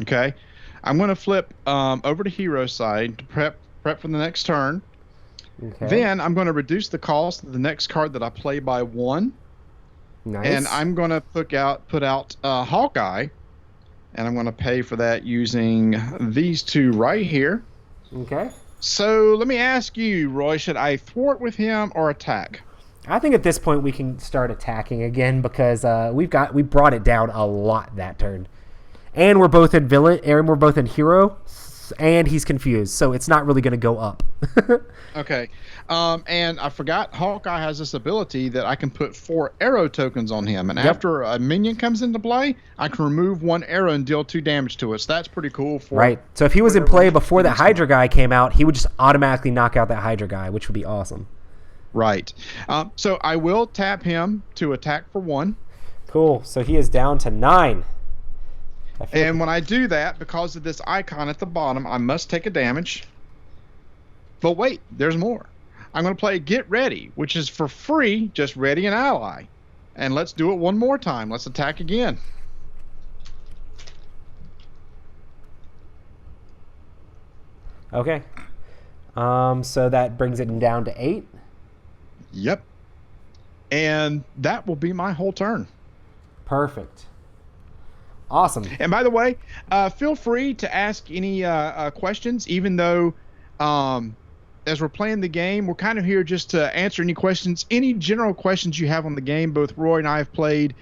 Okay. I'm going to flip over to hero side to prep for the next turn. Okay. Then I'm going to reduce the cost of the next card that I play by 1. Nice. And I'm going to put out Hawkeye, and I'm going to pay for that using these 2 right here. Okay. So let me ask you, Roy, should I thwart with him or attack? I think at this point we can start attacking again because we brought it down a lot that turn, and we're both in villain, and we're both in hero, and he's confused, so it's not really going to go up. Okay. And I forgot Hawkeye has this ability that I can put 4 arrow tokens on him, and after a minion comes into play, I can remove 1 arrow and deal 2 damage to it. So that's pretty cool. Right. So if he was in play before that Hydra guy came out, he would just automatically knock out that Hydra guy, which would be awesome. Right. So I will tap him to attack for 1. Cool. So he is down to 9. And when I do that, because of this icon at the bottom, I must take a damage. But wait, there's more. I'm going to play Get Ready, which is for free, just ready an ally. And let's do it one more time. Let's attack again. Okay. So that brings it down to 8. Yep. And that will be my whole turn. Perfect. Awesome. And by the way, feel free to ask any questions, even though as we're playing the game, we're kind of here just to answer any questions, any general questions you have on the game. Both Roy and I have played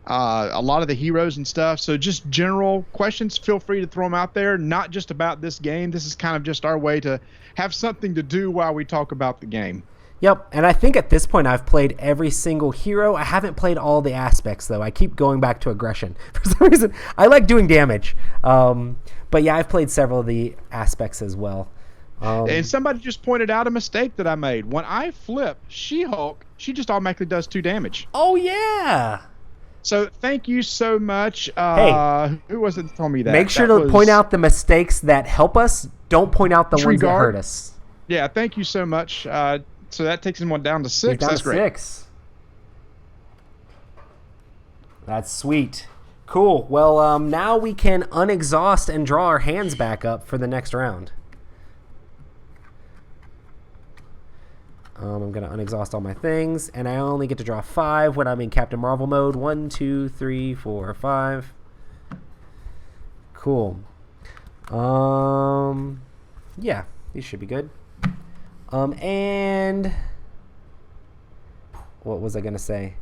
a lot of the heroes and stuff. So just general questions, feel free to throw them out there, not just about this game. This is kind of just our way to have something to do while we talk about the game. Yep, and I think at this point I've played every single hero. I haven't played all the aspects, though. I keep going back to aggression. For some reason, I like doing damage. But yeah, I've played several of the aspects as well. And somebody just pointed out a mistake that I made. When I flip She-Hulk, she just automatically does 2 damage. Oh, yeah! So thank you so much. Hey, who was it that told me that? Make sure to point out the mistakes that help us. Don't point out the ones that hurt us. Yeah, thank you so much. So that takes him down to 6. Down That's to great. 6. That's sweet. Cool. Well, now we can unexhaust and draw our hands back up for the next round. I'm going to unexhaust all my things, and I only get to draw 5 when I'm in Captain Marvel mode. 1, 2, 3, 4, 5. Cool. Yeah, these should be good. And what was I going to say?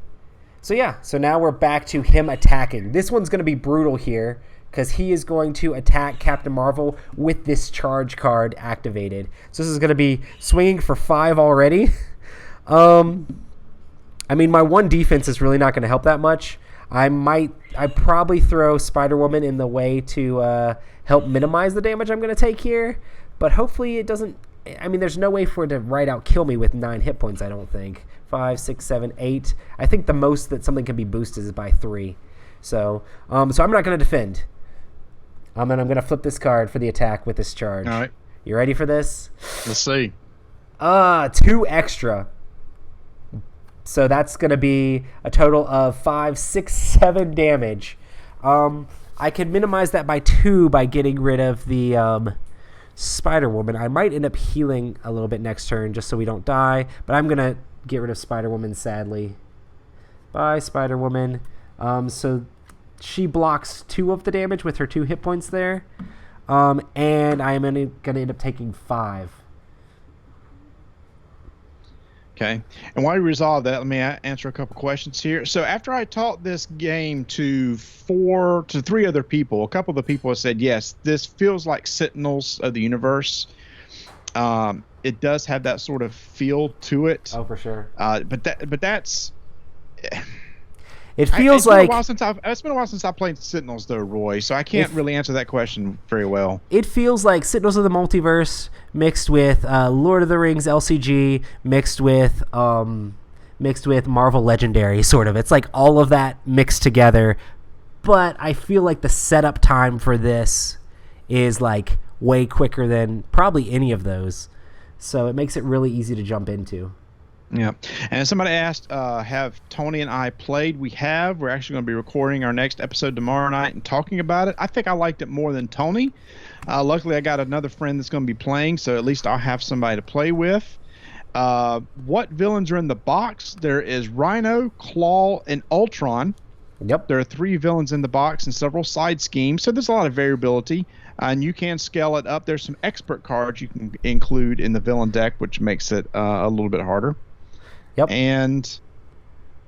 So yeah, so now we're back to him attacking. This one's going to be brutal here because he is going to attack Captain Marvel with this charge card activated. So this is going to be swinging for 5 already. I mean, my 1 defense is really not going to help that much. I'd probably throw Spider-Woman in the way to help minimize the damage I'm going to take here. But hopefully it doesn't... I mean, there's no way for it to right out kill me with 9 hit points, I don't think. 5, 6, 7, 8. I think the most that something can be boosted is by 3. So I'm not going to defend. And I'm going to flip this card for the attack with this charge. All right. You ready for this? Let's see. 2 extra. So that's going to be a total of 5, 6, 7 damage. I could minimize that by 2 by getting rid of the... Spider-Woman. I might end up healing a little bit next turn just so we don't die, but I'm going to get rid of Spider-Woman, sadly. Bye, Spider-Woman. So she blocks 2 of the damage with her 2 hit points there, and I'm going to end up taking 5. Okay. And while you resolve that, let me answer a couple questions here. So after I taught this game to 3 other people, a couple of the people have said, yes, this feels like Sentinels of the Universe. It does have that sort of feel to it. Oh, for sure. But that's... It feels like... It's been a while since I played Sentinels, though, Roy, so I can't really answer that question very well. It feels like Sentinels of the Multiverse mixed with Lord of the Rings LCG mixed with Marvel Legendary, sort of. It's like all of that mixed together, but I feel like the setup time for this is like way quicker than probably any of those, so it makes it really easy to jump into. Yeah. And somebody asked, have Tony and I played? We have. We're actually going to be recording our next episode tomorrow night and talking about it. I think I liked it more than Tony. Luckily, I got another friend that's going to be playing, so at least I'll have somebody to play with. What villains are in the box? There is Rhino, Claw, and Ultron. Yep. There are 3 villains in the box and several side schemes, so there's a lot of variability. And you can scale it up. There's some expert cards you can include in the villain deck, which makes it a little bit harder. Yep. And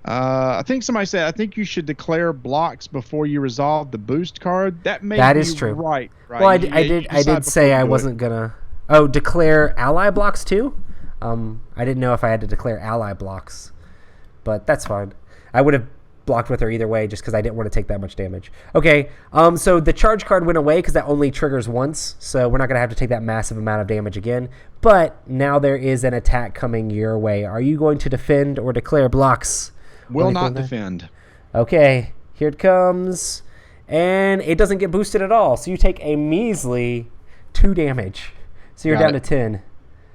I think somebody said, I think you should declare blocks before you resolve the boost card. That is true. Right. Well, I did say I wasn't going to... Oh, declare ally blocks too? I didn't know if I had to declare ally blocks. But that's fine. I would have blocked with her either way just because I didn't want to take that much damage. Okay, so the charge card went away because that only triggers once, so we're not going to have to take that massive amount of damage again. But now there is an attack coming your way. Are you going to defend or declare blocks? Will not defend. Okay, here it comes. And it doesn't get boosted at all. So you take a measly 2 damage. So you're down to 10.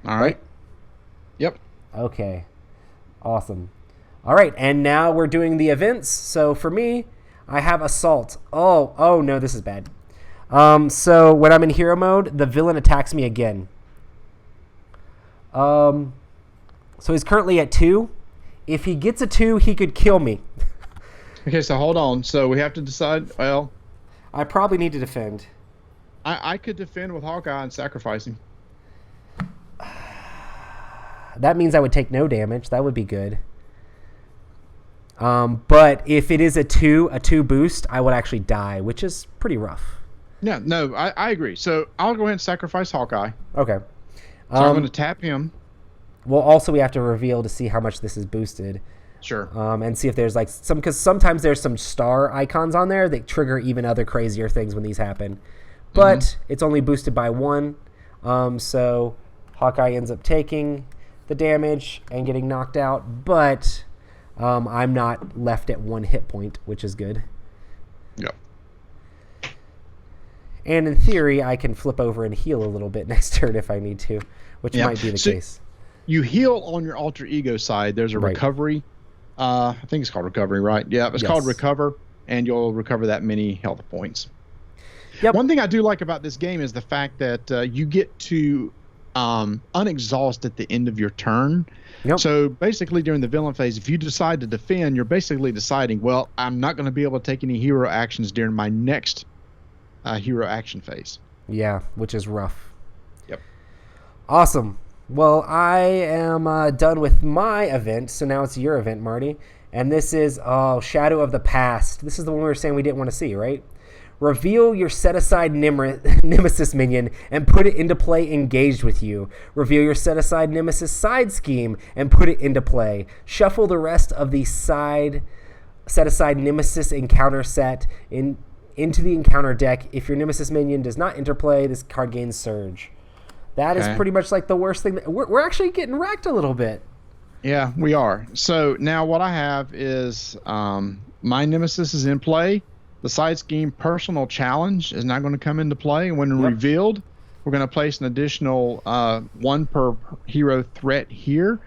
All right. Yep. Okay. Awesome. All right, and now we're doing the events. So for me, I have Assault. Oh no, this is bad. So when I'm in hero mode, the villain attacks me again. So he's currently at 2. If he gets a 2, he could kill me. Okay, so hold on. So we have to decide. Well, I probably need to defend. I could defend with Hawkeye and sacrifice him. That means I would take no damage. That would be good. But if it is a 2 boost, I would actually die, which is pretty rough. Yeah, no, I agree. So I'll go ahead and sacrifice Hawkeye. Okay. So I'm going to tap him. Well, also we have to reveal to see how much this is boosted. Sure. And see if there's like because sometimes there's some star icons on there that trigger even other crazier things when these happen. But it's only boosted by 1. So Hawkeye ends up taking the damage and getting knocked out, but I'm not left at 1 hit point, which is good. Yep. And in theory, I can flip over and heal a little bit next turn if I need to, which might be the case. You heal on your alter ego side. There's a recovery. I think it's called recovery, right? Yeah, it's called recover, and you'll recover that many health points. Yep. One thing I do like about this game is the fact that you get to unexhaust at the end of your turn. Yep. So basically during the villain phase, if you decide to defend, you're basically deciding, well, I'm not going to be able to take any hero actions during my next hero action phase. Yeah, which is rough. Yep. Awesome. Well, I am done with my event, so now it's your event, Marty. And this is Shadow of the Past. This is the one we were saying we didn't want to see, right? Reveal your set-aside Nemesis minion and put it into play engaged with you. Reveal your set-aside Nemesis side scheme and put it into play. Shuffle the rest of the set-aside Nemesis encounter set into the encounter deck. If your Nemesis minion does not interplay, this card gains Surge. That is pretty much like the worst thing. We're actually getting wrecked a little bit. Yeah, we are. So now what I have is my Nemesis is in play. The side scheme personal challenge is not going to come into play. When revealed, we're going to place an additional 1 per hero threat here.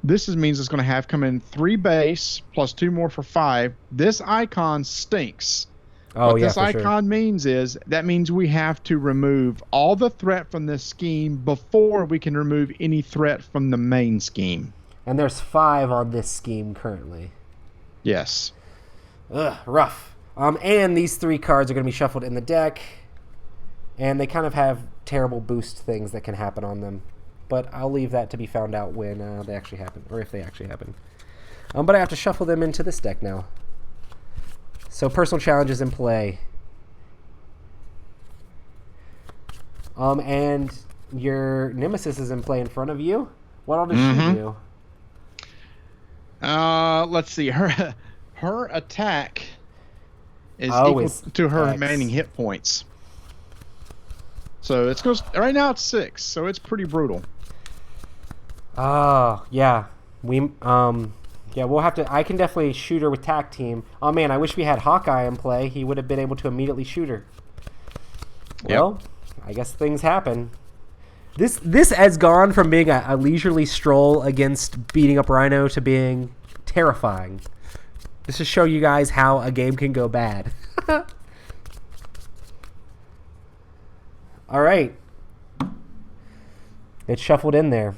This means it's going to have come in 3 base plus 2 more for 5. This icon stinks. What this icon means is that means we have to remove all the threat from this scheme before we can remove any threat from the main scheme. And there's 5 on this scheme currently. Yes. Ugh, rough. And these 3 cards are going to be shuffled in the deck, and they kind of have terrible boost things that can happen on them. But I'll leave that to be found out when they actually happen, or if they actually happen. But I have to shuffle them into this deck now. So personal challenge is in play. And your Nemesis is in play in front of you. What all does she do? Let's see. Her attack is equal to her remaining hit points. So it goes right now it's 6, so it's pretty brutal. Yeah. We'll have to. I can definitely shoot her with Tac Team. Oh man, I wish we had Hawkeye in play. He would have been able to immediately shoot her. Well, I guess things happen. This has gone from being a leisurely stroll against beating up Rhino to being terrifying. This is show you guys how a game can go bad. All right. It's shuffled in there.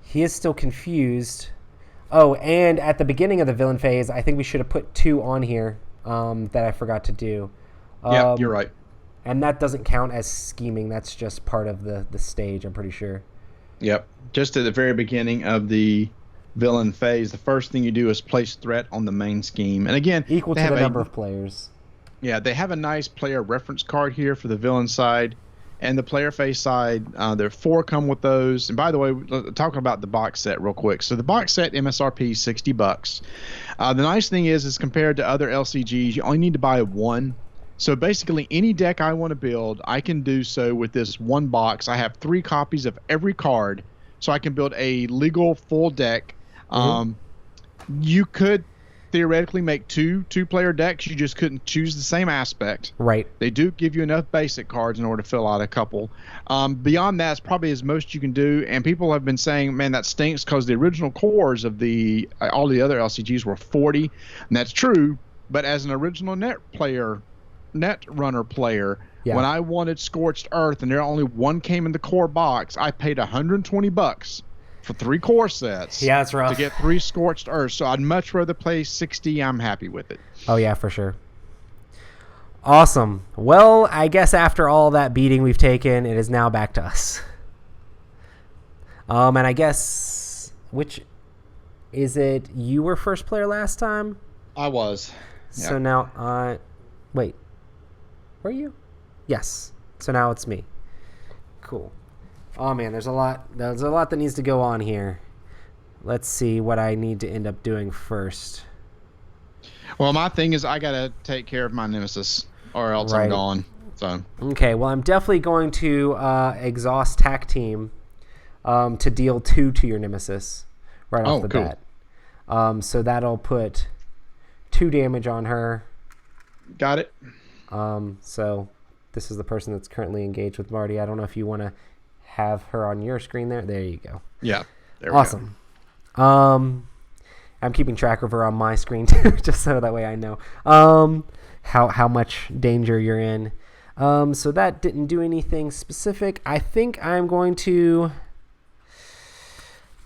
He is still confused. Oh, and at the beginning of the villain phase, I think we should have put 2 on here that I forgot to do. Yeah, you're right. And that doesn't count as scheming. That's just part of the stage, I'm pretty sure. Yep. Just at the very beginning of the villain phase, the first thing you do is place threat on the main scheme. And again, equal to the number of players. Yeah, they have a nice player reference card here for the villain side. And the player face side, there are 4 come with those. And by the way, talking about the box set real quick. So the box set MSRP is $60. The nice thing is compared to other LCGs, you only need to buy 1. So basically, any deck I want to build, I can do so with this 1 box. I have 3 copies of every card, so I can build a legal full deck. You could theoretically make two-player decks. You just couldn't choose the same aspect. Right. They do give you enough basic cards in order to fill out a couple. Beyond that, it's probably as most you can do. And people have been saying, man, that stinks because the original cores of all the other LCGs were 40. And that's true. But as an original net runner player, when I wanted Scorched Earth and there only one came in the core box, I paid $120 for 3 core sets. Yeah, that's rough. To get 3 Scorched Earth. So I'd much rather play 60. I'm happy with it. Oh, yeah, for sure. Awesome. Well, I guess after all that beating we've taken, it is now back to us. And I guess, which is it? You were first player last time? I was. So Yep. now, wait. Were you? Yes. So now it's me. Cool. Oh man, there's a lot that needs to go on here. Let's see what I need to end up doing first. Well, my thing is I gotta take care of my nemesis, or else I'm gone. So okay, well I'm definitely going to exhaust Tac Team to deal 2 to your nemesis right off the bat. So that'll put 2 damage on her. Got it. So this is the person that's currently engaged with Marty. I don't know if you want to have her on your screen there. There you go. Yeah. There we go. Awesome. I'm keeping track of her on my screen too, just so that way I know how much danger you're in. So that didn't do anything specific. I think I'm going to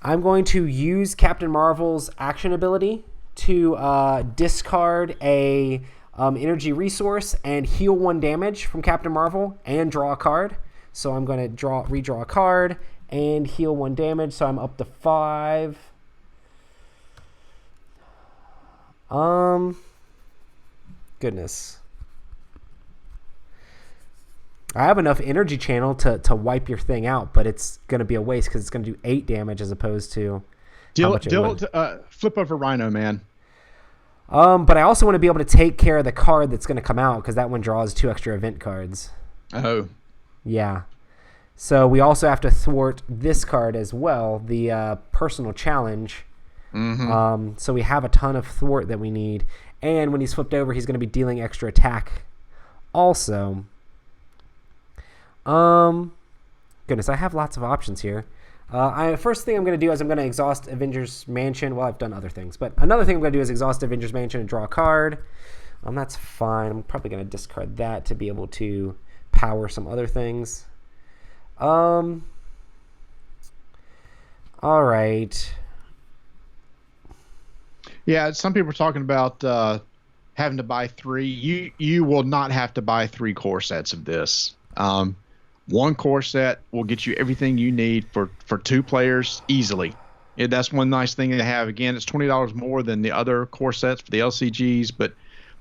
use Captain Marvel's action ability to discard a energy resource and heal 1 damage from Captain Marvel and draw a card. So I'm going to redraw a card and heal 1 damage. So I'm up to 5. Goodness. I have enough energy channel to wipe your thing out, but it's going to be a waste because it's going to do 8 damage as opposed to flip over Rhino, man. But I also want to be able to take care of the card that's going to come out because that one draws 2 extra event cards. Oh. Yeah. So we also have to thwart this card as well, the personal challenge. Mm-hmm. So we have a ton of thwart that we need. And when he's flipped over, he's going to be dealing extra attack also. Goodness, I have lots of options here. First thing I'm going to do is I'm going to exhaust Avengers Mansion. Well, I've done other things, but another thing I'm going to do is exhaust Avengers Mansion and draw a card. That's fine. I'm probably going to discard that to be able to power some other things. All right. Yeah, some people are talking about having to buy 3. You will not have to buy 3 core sets of this. 1 core set will get you everything you need for 2 players easily. Yeah, that's one nice thing to have. Again, it's $20 more than the other core sets for the LCGs, but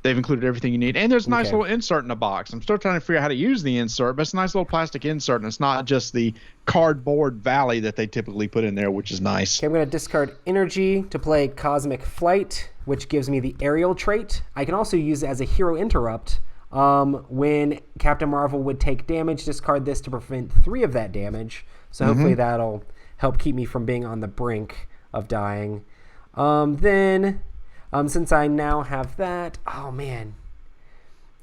they've included everything you need. And there's a nice little insert in the box. I'm still trying to figure out how to use the insert, but it's a nice little plastic insert, and it's not just the cardboard valley that they typically put in there, which is nice. Okay, I'm going to discard energy to play Cosmic Flight, which gives me the aerial trait. I can also use it as a hero interrupt. When Captain Marvel would take damage, discard this to prevent 3 of that damage. So hopefully that'll help keep me from being on the brink of dying. Since I now have that, oh man,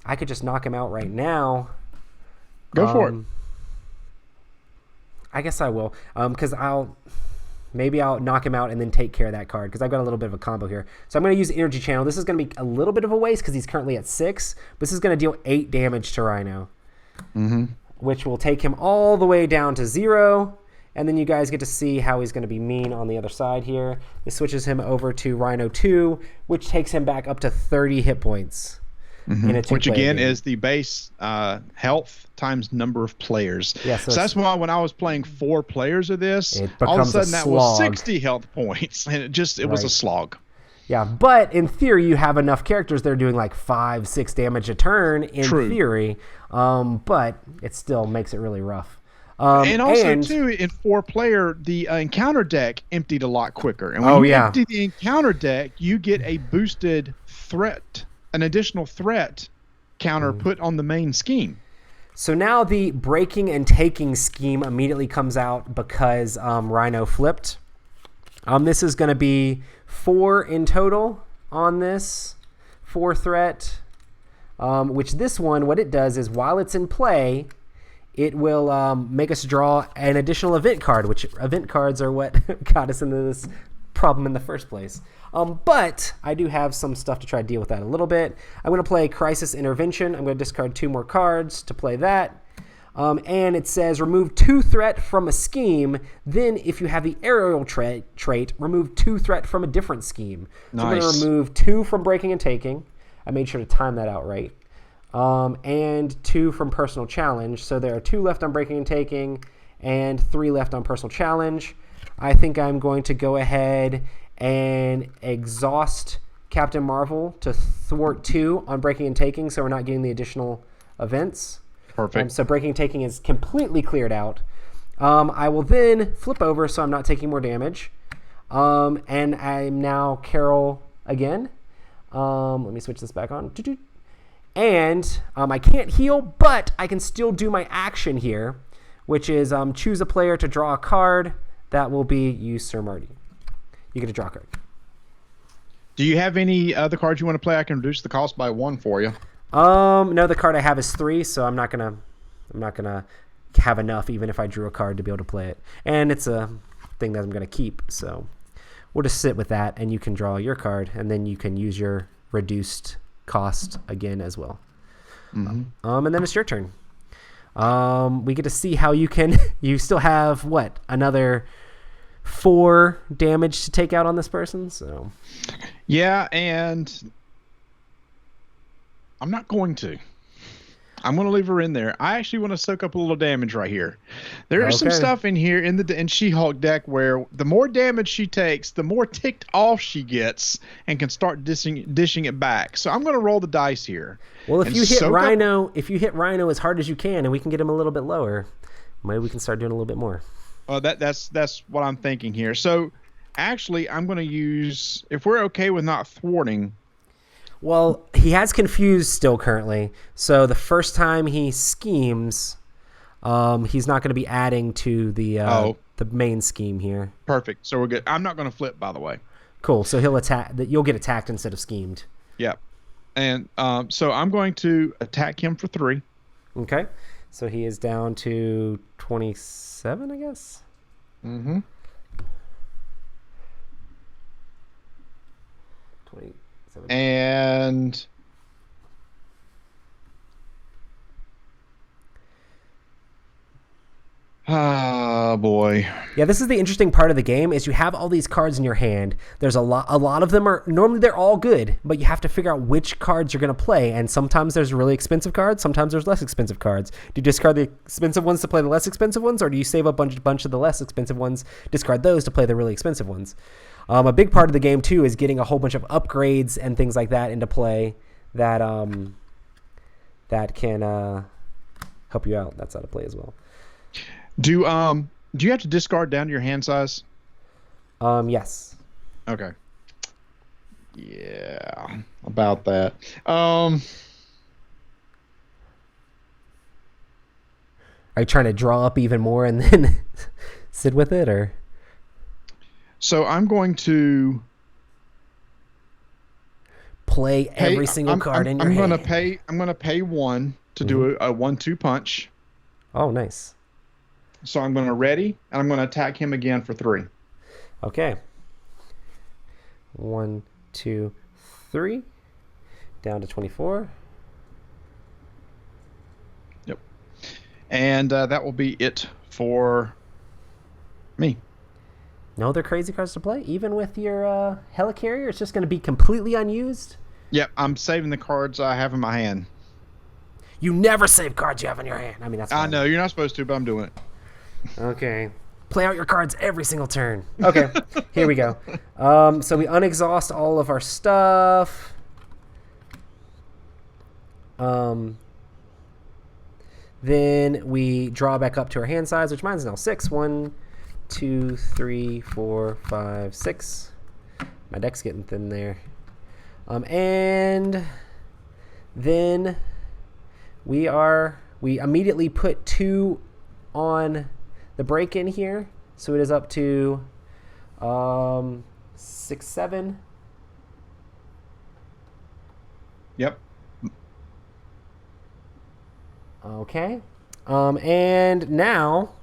I could just knock him out right now. Go for it. I guess I will, because maybe I'll knock him out and then take care of that card because I've got a little bit of a combo here. So I'm going to use Energy Channel. This is going to be a little bit of a waste because he's currently at 6, but this is going to deal 8 damage to Rhino, which will take him all the way down to 0. And then you guys get to see how he's going to be mean on the other side here. This switches him over to Rhino 2, which takes him back up to 30 hit points. Which again is the base health times number of players. Yeah, so that's why when I was playing 4 players of this, all of a sudden that was 60 health points, and it was a slog. Yeah, but in theory, you have enough characters that are doing like 5-6 damage a turn in theory, but it still makes it really rough. And also, too, in 4-player, the encounter deck emptied a lot quicker. And when you empty the encounter deck, you get a boosted threat, an additional threat counter put on the main scheme. So now the breaking and taking scheme immediately comes out because Rhino flipped. This is going to be 4 in total on this. 4 threat. Which this one, what it does is while it's in play, it will make us draw an additional event card, which event cards are what got us into this problem in the first place. But I do have some stuff to try to deal with that a little bit. I'm going to play Crisis Intervention. I'm going to discard 2 more cards to play that. And it says remove 2 threat from a scheme. Then if you have the aerial trait, remove 2 threat from a different scheme. So I'm going to remove 2 from Breaking and Taking. I made sure to time that out right. And 2 from Personal Challenge. So there are 2 left on Breaking and Taking and 3 left on Personal Challenge. I think I'm going to go ahead and exhaust Captain Marvel to thwart 2 on Breaking and Taking, so we're not getting the additional events. Perfect. So Breaking and Taking is completely cleared out. I will then flip over so I'm not taking more damage. And I'm now Carol again. Let me switch this back on. And I can't heal, but I can still do my action here, which is choose a player to draw a card. That will be you, Sir Marty. You get to draw a card. Do you have any other cards you want to play? I can reduce the cost by 1 for you. No, the card I have is 3, so I'm not gonna have enough even if I drew a card to be able to play it. And it's a thing that I'm gonna keep, so we'll just sit with that, and you can draw your card, and then you can use your reduced cost again as well. Mm-hmm. And then it's your turn. We get to see how you can. You still have what, another 4 damage to take out on this person. So yeah, and I'm not going to. I'm going to leave her in there. I actually want to soak up a little damage right here. There is some stuff in here in She-Hulk deck where the more damage she takes, the more ticked off she gets and can start dishing it back. So I'm going to roll the dice here. Well, if you hit Rhino as hard as you can, and we can get him a little bit lower, maybe we can start doing a little bit more. That's what I'm thinking here. So actually, I'm going to use, if we're okay with not thwarting. Well, he has Confused still currently, so the first time he schemes, he's not going to be adding to the main scheme here. Perfect. So we're good. I'm not going to flip, by the way. Cool. So he'll attack. You'll get attacked instead of schemed. Yep. And so I'm going to attack him for 3. Okay. So he is down to 27, I guess. Mm-hmm. 27. And oh boy. Yeah, this is the interesting part of the game is you have all these cards in your hand. There's a lot of them are normally they're all good, but you have to figure out which cards you're going to play, and sometimes there's really expensive cards, sometimes there's less expensive cards. Do you discard the expensive ones to play the less expensive ones, or do you save a bunch of the less expensive ones, discard those to play the really expensive ones? A big part of the game too is getting a whole bunch of upgrades and things like that into play that can help you out. That's how to play as well. Do you have to discard down to your hand size? Yes. Okay. Yeah, about that. Are you trying to draw up even more and then sit with it, or? So I'm going to play every single card in your hand. I'm going to pay 1 to do a 1-2 punch. Oh, nice. So I'm going to ready, and I'm going to attack him again for 3. Okay. 1, 2, 3. Down to 24. Yep. And that will be it for me. No other crazy cards to play? Even with your helicarrier, it's just going to be completely unused? Yep, I'm saving the cards I have in my hand. You never save cards you have in your hand. I mean, that's fine. I know, you're not supposed to, but I'm doing it. Okay. Play out your cards every single turn. Okay, here we go. So we unexhaust all of our stuff. Then we draw back up to our hand size, which mine's now 6. 1, 2, 3, 4, 5, 6. My deck's getting thin there. And then we immediately put 2 on the break-in here. So it is up to 6, 7. Yep. Okay. And now,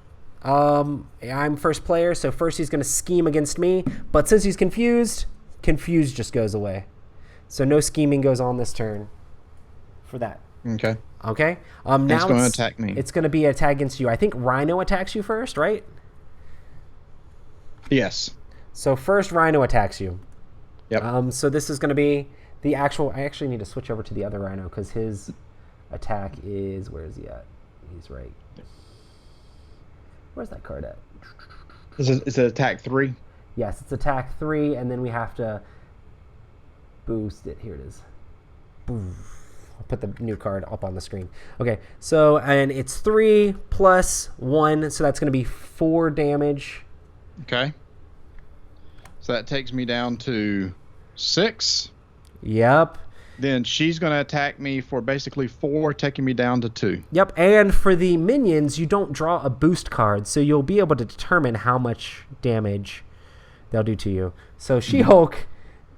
I'm first player, so first he's going to scheme against me. But since he's confused just goes away. So no scheming goes on this turn for that. Okay. Okay. Now now it's going to attack me. It's going to be an attack against you. I think Rhino attacks you first, right? Yes. So first Rhino attacks you. Yep. So this is going to be the actual... I actually need to switch over to the other Rhino because his attack is... Where is he at? He's right. Where's that card at? Is it attack 3? Yes, it's attack 3, and then we have to boost it. Here it is. Boom. I'll put the new card up on the screen. Okay, so, and it's 3 plus 1, so that's going to be 4 damage. Okay. So that takes me down to 6. Yep. Then she's going to attack me for basically 4, taking me down to 2. Yep, and for the minions, you don't draw a boost card, so you'll be able to determine how much damage they'll do to you. So She-Hulk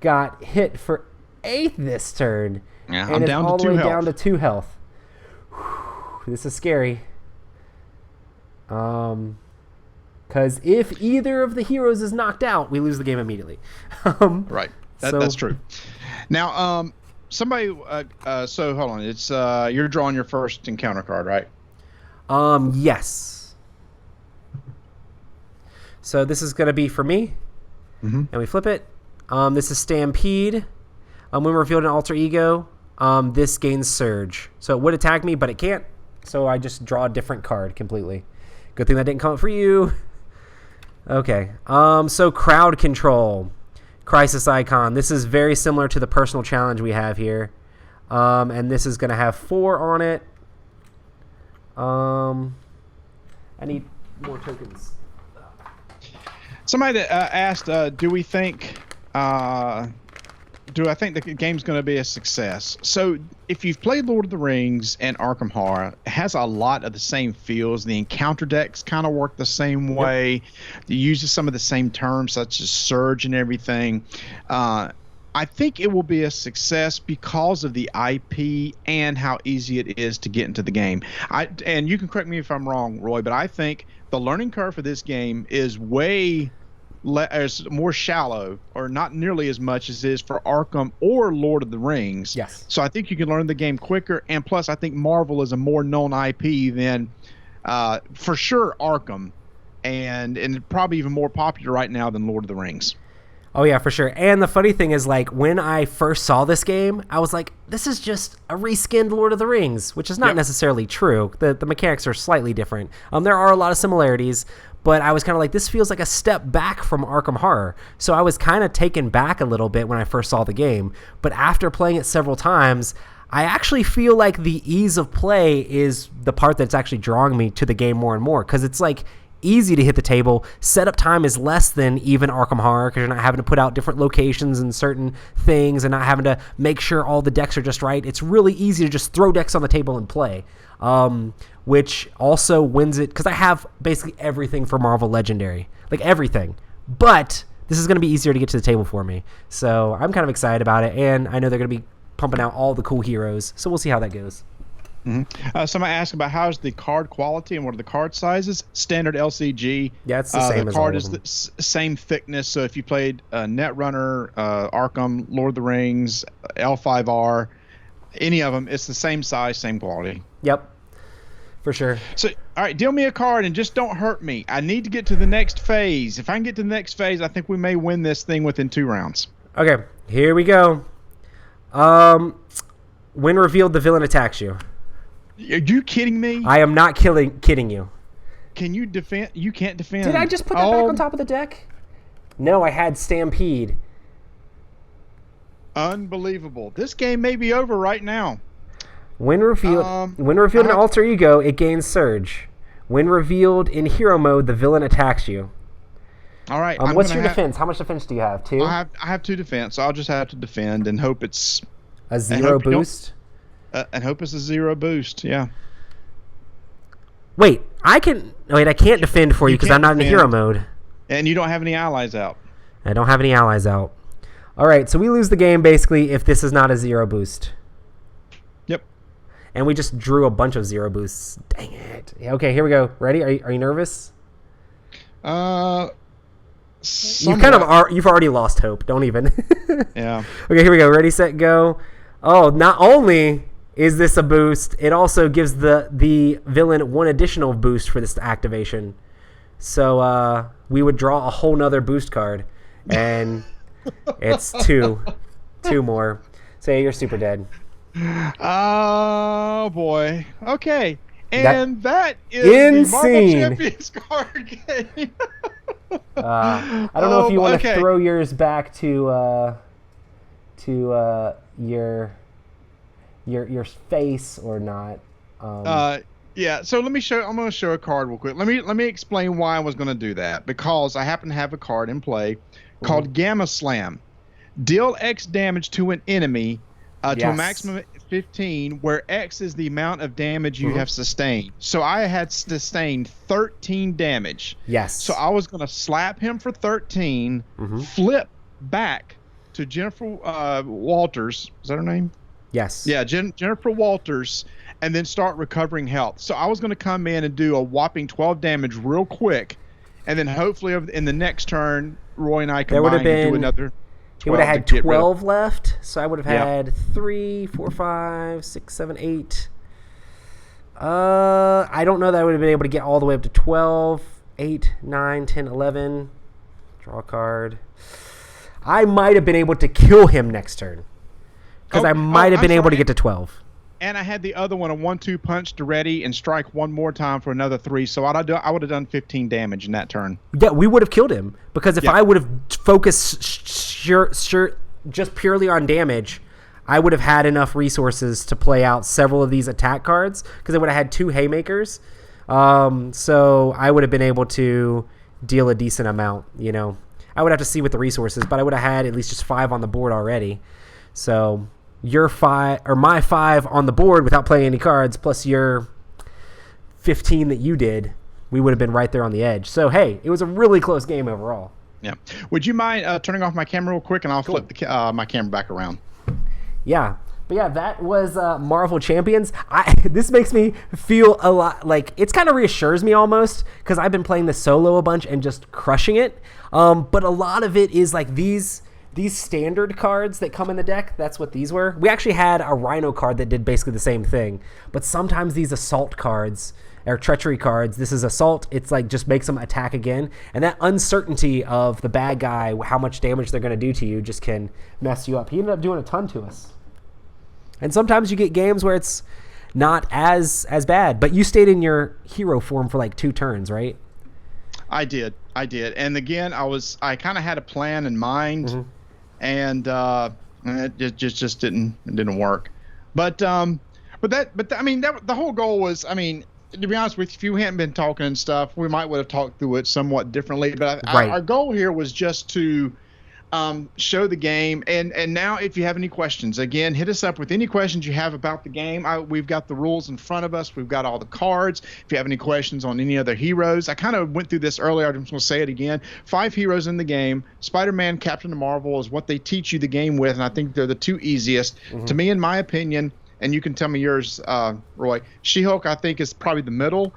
got hit for 8 this turn. Yeah, and I'm is down all to the 2 way health. down to 2 health. Whew, this is scary. Because if either of the heroes is knocked out, we lose the game immediately. Right. That's true. Now, somebody. So hold on. It's you're drawing your first encounter card, right? Yes. So this is going to be for me, and we flip it. This is Stampede. When revealed an alter ego, this gains Surge. So it would attack me, but it can't. So I just draw a different card completely. Good thing that didn't come up for you. Okay. So Crowd Control. Crisis Icon. This is very similar to the personal challenge we have here. And this is going to have 4 on it. I need more tokens. Somebody that asked, do I think the game's going to be a success? So if you've played Lord of the Rings and Arkham Horror, it has a lot of the same feels. The encounter decks kind of work the same way. Yep. It uses some of the same terms such as surge and everything. I think it will be a success because of the IP and how easy it is to get into the game. And you can correct me if I'm wrong, Roy, but I think the learning curve for this game is more shallow, or not nearly as much as it is for Arkham or Lord of the Rings. Yes. So I think you can learn the game quicker, and plus I think Marvel is a more known IP than for sure Arkham, and probably even more popular right now than Lord of the Rings. Oh yeah, for sure. And the funny thing is, like, when I first saw this game, I was like, this is just a reskinned Lord of the Rings, which is not necessarily true. The mechanics are slightly different. There are a lot of similarities, but I was kind of like, this feels like a step back from Arkham Horror. So I was kind of taken back a little bit when I first saw the game. But after playing it several times, I actually feel like the ease of play is the part that's actually drawing me to the game more and more, because it's like easy to hit the table. Setup time is less than even Arkham Horror, because you're not having to put out different locations and certain things and not having to make sure all the decks are just right. It's really easy to just throw decks on the table and play, which also wins it, because I have basically everything for Marvel Legendary, like everything. But this is going to be easier to get to the table for me. So I'm kind of excited about it, and I know they're going to be pumping out all the cool heroes, so we'll see how that goes. Somebody asked about how's the card quality and what are the card sizes. Standard LCG. Yeah, it's the same the as card all is of them. the same thickness. So if you played Netrunner, Arkham, Lord of the Rings, L5R, any of them, it's the same size, same quality. Yep, for sure. So, all right, deal me a card and just don't hurt me. I need to get to the next phase. If I can get to the next phase, I think we may win this thing within 2 rounds. Okay, here we go. When revealed, the villain attacks you. Are you kidding me? I am not kidding you. Can you defend? You can't defend. Did I just put that back on top of the deck? No, I had Stampede. Unbelievable. This game may be over right now. When revealed in Alter Ego, it gains Surge. When revealed in Hero Mode, the villain attacks you. All right. What's your defense? How much defense do you have? 2? I have 2 defense, so I'll just have to defend and hope it's a 0 boost. And hope it's a 0 boost. Yeah. I can't defend for you because I'm not in Hero Mode. And you don't have any allies out. I don't have any allies out. All right, so we lose the game basically if this is not a 0 boost. Yep. And we just drew a bunch of 0 boosts. Dang it. Yeah, okay, here we go. Ready? Are you nervous? You kind of are. You've already lost hope. Don't even. Yeah. Okay, here we go. Ready, set, go. Oh, not only is this a boost, it also gives the villain one additional boost for this activation. So we would draw a whole nother boost card, and it's two more. So yeah, you're super dead. Oh boy. Okay. And that is insane. the Marvel Champions card game. I don't know if you want to throw yours back to your face or not. Yeah. So let me show. I'm going to show a card real quick. Let me explain why I was going to do that, because I happen to have a card in play called Gamma Slam. Deal X damage to an enemy to a maximum of 15, where X is the amount of damage you have sustained. So I had sustained 13 damage. Yes. So I was going to slap him for 13, flip back to Jennifer Walters. Is that her name? Yes. Yeah, Jennifer Walters, and then start recovering health. So I was going to come in and do a whopping 12 damage real quick, and then hopefully in the next turn, Roy and I combined to do another 12. He would have had 12 left, so I would have had 3, 4, 5, 6, 7, 8. I don't know that I would have been able to get all the way up to 12, 8, 9, 10, 11. Draw a card. I might have been able to kill him next turn, because I might have been able to get to 12. And I had the other one, a 1-2 punch to ready and strike one more time for another 3. So I would have done 15 damage in that turn. Yeah, we would have killed him, because if I would have focused just purely on damage, I would have had enough resources to play out several of these attack cards, because I would have had 2 haymakers. So I would have been able to deal a decent amount. I would have to see with the resources, but I would have had at least just 5 on the board already. So your 5 or my 5 on the board without playing any cards, plus your 15 that you did, we would have been right there on the edge. So hey, it was a really close game overall. Yeah. Would you mind turning off my camera real quick, and I'll flip my camera back around? Yeah. But yeah, that was Marvel Champions. This makes me feel a lot like, it's kind of reassures me almost, because I've been playing this solo a bunch and just crushing it. But a lot of it is like these standard cards that come in the deck. That's what these were. We actually had a Rhino card that did basically the same thing. But sometimes these assault cards or treachery cards, this is assault. It's like just makes them attack again. And that uncertainty of the bad guy, how much damage they're going to do to you, just can mess you up. He ended up doing a ton to us. And sometimes you get games where it's not as bad, but you stayed in your hero form for like 2 turns, right? I did. And again, I kind of had a plan in mind, and it just didn't work. But the whole goal was, to be honest with you, if you hadn't been talking and stuff, we might would have talked through it somewhat differently. But our goal here was just to show the game. And now, if you have any questions, again, hit us up with any questions you have about the game. We've got the rules in front of us. We've got all the cards. If you have any questions on any other heroes, I kind of went through this earlier. I'm just going to say it again. 5 heroes in the game. Spider-Man, Captain Marvel is what they teach you the game with, and I think they're the 2 easiest. To me, in my opinion, and you can tell me yours, Roy, She-Hulk, I think, is probably the middle.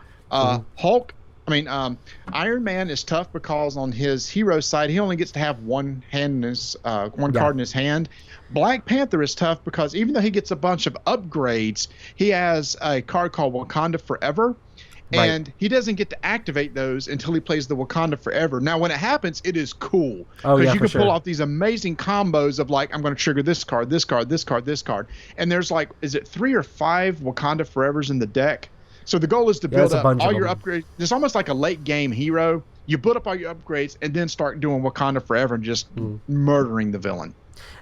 Iron Man is tough because on his hero side, he only gets to have one card in his hand. Black Panther is tough because even though he gets a bunch of upgrades, he has a card called Wakanda Forever, and he doesn't get to activate those until he plays the Wakanda Forever. Now, when it happens, it is cool because you can pull off these amazing combos of like, I'm going to trigger this card, this card, this card, this card, and there's like, is it 3 or 5 Wakanda Forevers in the deck? So the goal is to build up all your upgrades. It's almost like a late game hero. You build up all your upgrades and then start doing Wakanda Forever and just murdering the villain.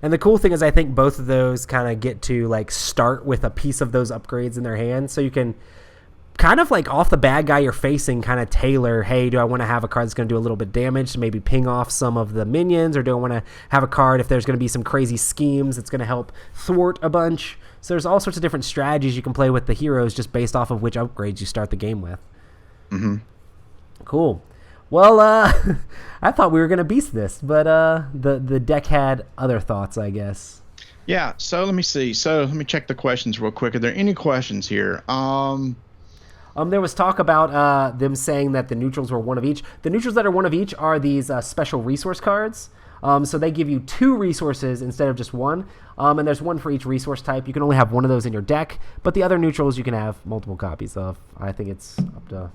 And the cool thing is I think both of those kind of get to like start with a piece of those upgrades in their hand. So you can kind of like off the bad guy you're facing kind of tailor, hey, do I want to have a card that's going to do a little bit of damage to maybe ping off some of the minions, or do I want to have a card if there's going to be some crazy schemes that's going to help thwart a bunch? So there's all sorts of different strategies you can play with the heroes just based off of which upgrades you start the game with. Cool. Well, I thought we were gonna beast this, but the deck had other thoughts, I guess. Yeah, so let me see. So let me check the questions real quick. Are there any questions here? There was talk about them saying that the neutrals were one of each. The neutrals that are one of each are these special resource cards. So they give you 2 resources instead of just one. And there's one for each resource type. You can only have one of those in your deck, but the other neutrals you can have multiple copies of. I think it's up to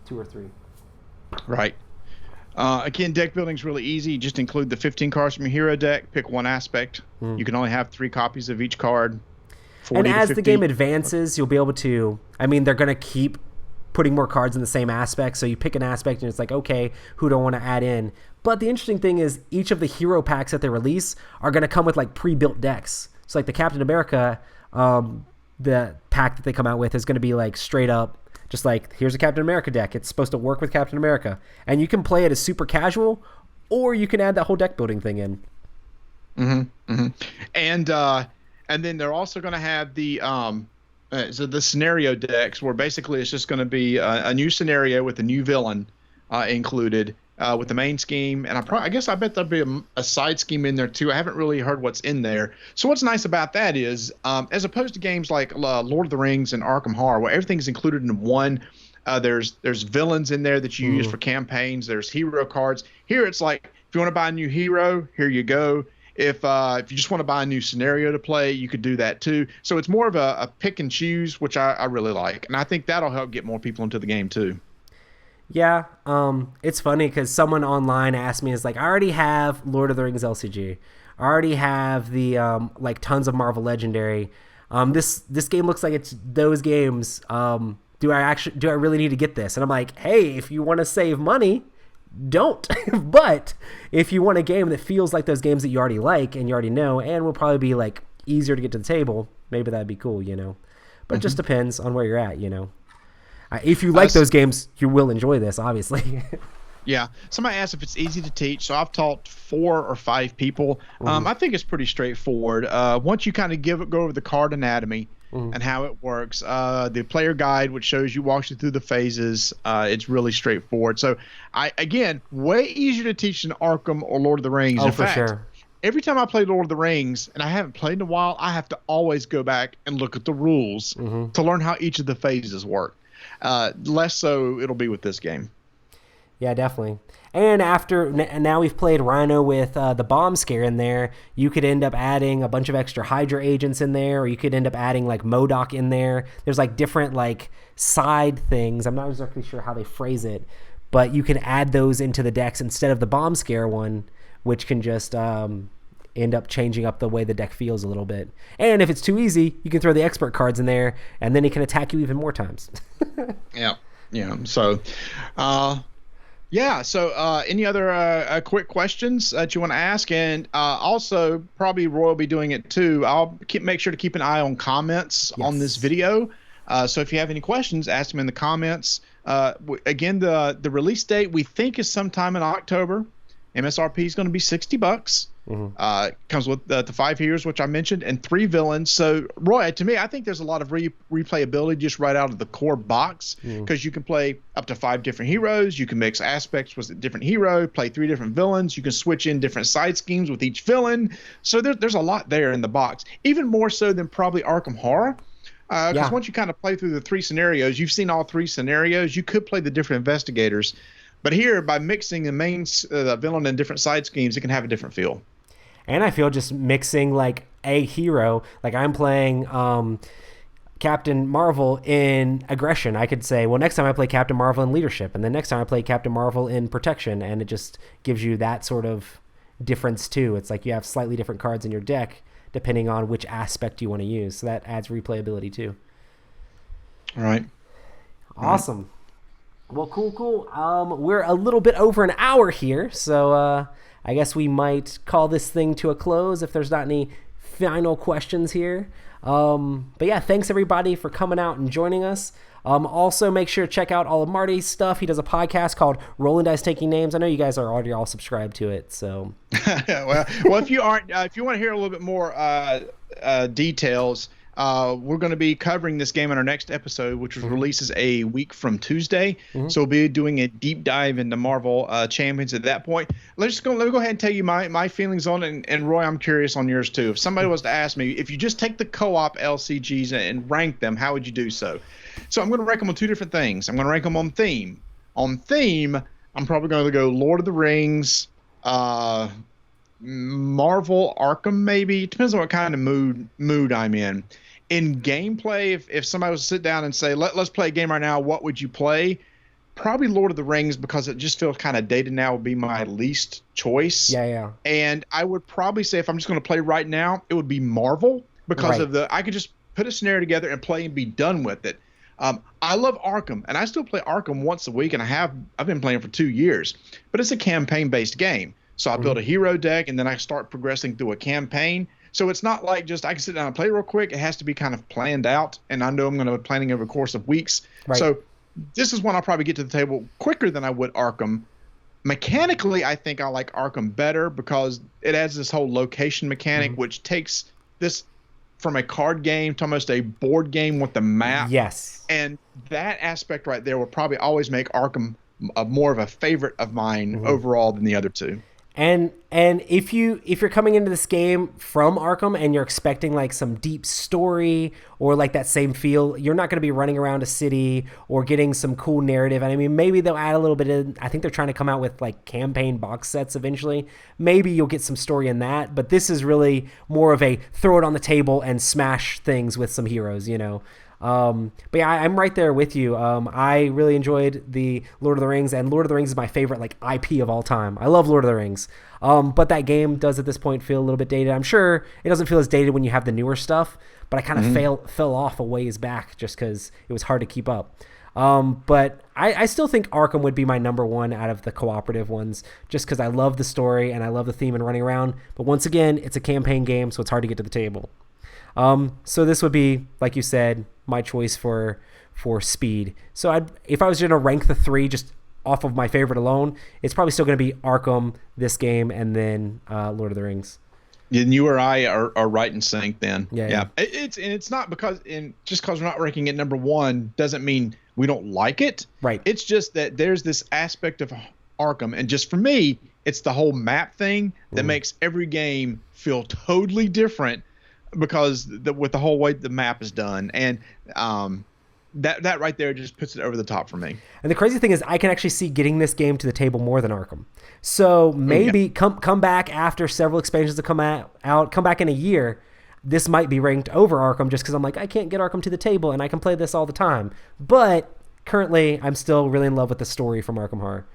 2 or 3. Right. Again, deck building's really easy. Just include the 15 cards from your hero deck. Pick one aspect. You can only have 3 copies of each card. And as the game advances, you'll be able to... I mean, they're going to keep putting more cards in the same aspect. So you pick an aspect and it's like, okay, who do I want to add in? But the interesting thing is each of the hero packs that they release are going to come with like pre-built decks. So like the Captain America, the pack that they come out with is going to be like straight up, just like, here's a Captain America deck. It's supposed to work with Captain America. And you can play it as super casual, or you can add that whole deck building thing in. And then they're also going to have the scenario decks, where basically it's just going to be a new scenario with a new villain included with the main scheme. And I guess I bet there'll be a side scheme in there too. I haven't really heard what's in there. So what's nice about that is, as opposed to games like Lord of the Rings and Arkham Horror, where everything's included in one, there's villains in there that you use for campaigns. There's hero cards. Here it's like, if you want to buy a new hero, here you go. If you just want to buy a new scenario to play, you could do that too. So it's more of a pick and choose, which I really like. And I think that'll help get more people into the game too. Yeah, it's funny because someone online asked me, is like, I already have Lord of the Rings LCG. I already have the like tons of Marvel Legendary. This game looks like it's those games. Do I really need to get this? And I'm like, hey, if you want to save money, don't. But if you want a game that feels like those games that you already like and you already know and will probably be like easier to get to the table, maybe that'd be cool, you know. But it just depends on where you're at, you know. If you like those games, you will enjoy this, obviously. Yeah. Somebody asked if it's easy to teach. So I've taught 4 or 5 people. I think it's pretty straightforward. Once you kind of go over the card anatomy and how it works, the player guide, which walks you through the phases, it's really straightforward. So, again, way easier to teach than Arkham or Lord of the Rings. Oh, in for fact, sure. Every time I play Lord of the Rings, and I haven't played in a while, I have to always go back and look at the rules to learn how each of the phases work. Less so it'll be with this game. Yeah, definitely. And now we've played Rhino with the bomb scare in there, you could end up adding a bunch of extra Hydra agents in there, or you could end up adding like MODOK in there. There's like different like side things. I'm not exactly sure how they phrase it, but you can add those into the decks instead of the bomb scare one, which can just end up changing up the way the deck feels a little bit. And if it's too easy, you can throw the expert cards in there, and then he can attack you even more times. Yeah. So, any other quick questions that you want to ask? And also, probably Roy will be doing it too. I'll make sure to keep an eye on comments on this video. So if you have any questions, ask them in the comments. Again, the release date we think is sometime in October. MSRP is going to be $60. Comes with the 5 heroes, which I mentioned, and 3 villains. So, Roy, to me, I think there's a lot of replayability just right out of the core box, because you can play up to 5 different heroes. You can mix aspects with a different hero, play 3 different villains. You can switch in different side schemes with each villain. So there's a lot there in the box, even more so than probably Arkham Horror. Because once you kind of play through the 3 scenarios, you've seen all 3 scenarios. You could play the different investigators. But here, by mixing the main villain and different side schemes, it can have a different feel. And I feel just mixing like a hero, like I'm playing Captain Marvel in aggression. I could say, well, next time I play Captain Marvel in leadership, and then next time I play Captain Marvel in protection, and it just gives you that sort of difference too. It's like you have slightly different cards in your deck depending on which aspect you want to use. So that adds replayability too. All right. Awesome. Well, cool. We're a little bit over an hour here, so I guess we might call this thing to a close if there's not any final questions here. But yeah, thanks everybody for coming out and joining us. Also, make sure to check out all of Marty's stuff. He does a podcast called Rolling Dice Taking Names. I know you guys are already all subscribed to it. So, well, if you aren't, if you want to hear a little bit more details, We're going to be covering this game in our next episode, which releases a week from Tuesday. So we'll be doing a deep dive into Marvel Champions at that point. Let me go ahead and tell you my feelings on it. And Roy, I'm curious on yours too. If somebody was to ask me, if you just take the co-op LCGs and rank them, how would you do so? So I'm going to rank them on two different things. I'm going to rank them on theme. On theme, I'm probably going to go Lord of the Rings, Marvel, Arkham, maybe. It depends on what kind of mood I'm in. In gameplay, if somebody was to sit down and say, let's play a game right now, what would you play? Probably Lord of the Rings, because it just feels kind of dated now, would be my least choice. Yeah. And I would probably say, if I'm just going to play right now, it would be Marvel, because I could just put a scenario together and play and be done with it. I love Arkham, and I still play Arkham once a week, and I've been playing for 2 years. But it's a campaign-based game. So I build a hero deck, and then I start progressing through a campaign. So it's not like just I can sit down and play real quick. It has to be kind of planned out, and I know I'm going to be planning over the course of weeks. Right. So this is one I'll probably get to the table quicker than I would Arkham. Mechanically, I think I like Arkham better because it adds this whole location mechanic, which takes this from a card game to almost a board game with the map. Yes. And that aspect right there will probably always make Arkham more of a favorite of mine overall than the other two. And if you're coming into this game from Arkham and you're expecting like some deep story or like that same feel, you're not going to be running around a city or getting some cool narrative. And I mean, maybe they'll add a little bit in. I think they're trying to come out with like campaign box sets eventually. Maybe you'll get some story in that, but this is really more of a throw it on the table and smash things with some heroes, you know. But yeah, I'm right there with you. I really enjoyed the Lord of the Rings, and Lord of the Rings is my favorite like IP of all time. I love Lord of the Rings. But that game does at this point feel a little bit dated. I'm sure it doesn't feel as dated when you have the newer stuff, but I kind of fell off a ways back just because it was hard to keep up. But I still think Arkham would be my number one out of the cooperative ones, just because I love the story and I love the theme and running around. But once again, it's a campaign game, so it's hard to get to the table. So this would be, like you said, my choice for speed. So if I was going to rank the three just off of my favorite alone, it's probably still going to be Arkham, this game, and then Lord of the Rings. And you or I are right in sync then. Yeah. It's not because just because we're not ranking it number one doesn't mean we don't like it. Right. It's just that there's this aspect of Arkham, and just for me, it's the whole map thing that makes every game feel totally different. Because with the whole way the map is done, and that right there just puts it over the top for me. And the crazy thing is, I can actually see getting this game to the table more than Arkham. So maybe come back after several expansions have come out, come back in a year. This might be ranked over Arkham just because I'm like, I can't get Arkham to the table, and I can play this all the time. But currently, I'm still really in love with the story from Arkham Horror.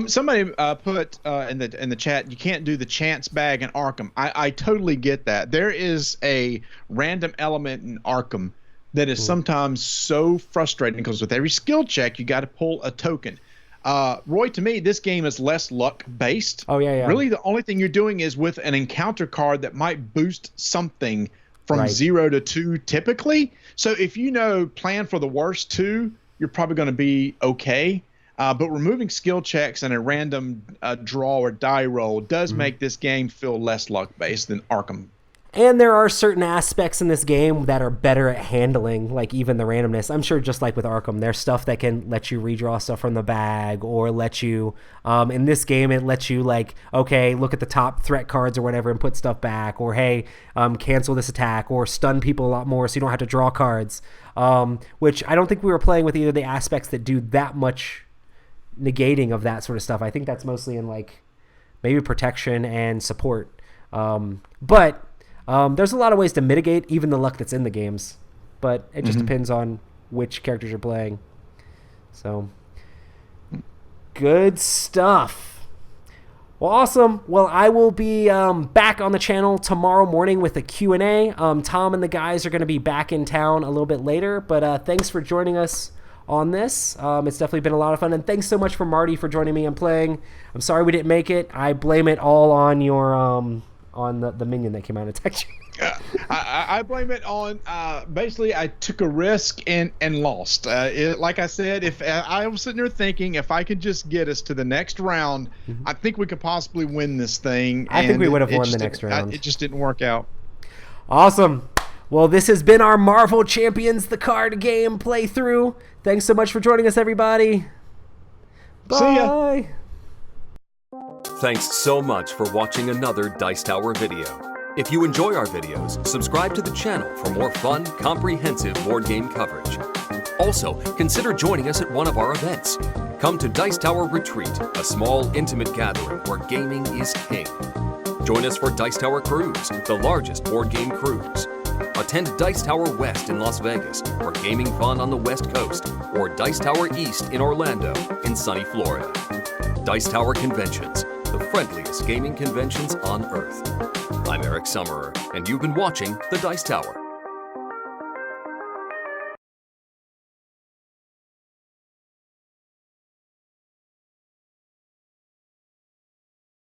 Somebody put in the chat, you can't do the chance bag in Arkham. I totally get that. There is a random element in Arkham that is sometimes so frustrating because with every skill check, you got to pull a token. Roy, to me, this game is less luck based. Oh yeah. Really, the only thing you're doing is with an encounter card that might boost something from 0 to 2 typically. So if plan for the worst 2, you're probably going to be okay. But removing skill checks and a random draw or die roll does make this game feel less luck-based than Arkham. And there are certain aspects in this game that are better at handling, like even the randomness. I'm sure just like with Arkham, there's stuff that can let you redraw stuff from the bag or let you, in this game, it lets you like, okay, look at the top threat cards or whatever and put stuff back, or hey, cancel this attack, or stun people a lot more so you don't have to draw cards, which I don't think we were playing with either of the aspects that do that much negating of that sort of stuff. I think that's mostly in like maybe protection and support. But there's a lot of ways to mitigate even the luck that's in the games, but it just depends on which characters you're playing. So good stuff. Well, awesome. Well, I will be back on the channel tomorrow morning with a Q&A. Tom and the guys are going to be back in town a little bit later, but thanks for joining us on this. It's definitely been a lot of fun, and thanks so much for Marty for joining me and playing. I'm sorry we didn't make it. I blame it all on your on the minion that came out and attacked you. I blame it on basically I took a risk and lost. Like I said, if I was sitting there thinking if I could just get us to the next round, I think we could possibly win this thing. I think we would have won the next round. It just didn't work out. Awesome. Well, this has been our Marvel Champions the card game playthrough. Thanks so much for joining us, everybody. Bye. See ya. Thanks so much for watching another Dice Tower video. If you enjoy our videos, subscribe to the channel for more fun, comprehensive board game coverage. Also, consider joining us at one of our events. Come to Dice Tower Retreat, a small, intimate gathering where gaming is king. Join us for Dice Tower Cruise, the largest board game cruise. Attend Dice Tower West in Las Vegas for gaming fun on the West Coast, or Dice Tower East in Orlando in sunny Florida. Dice Tower Conventions, the friendliest gaming conventions on Earth. I'm Eric Summerer, and you've been watching The Dice Tower.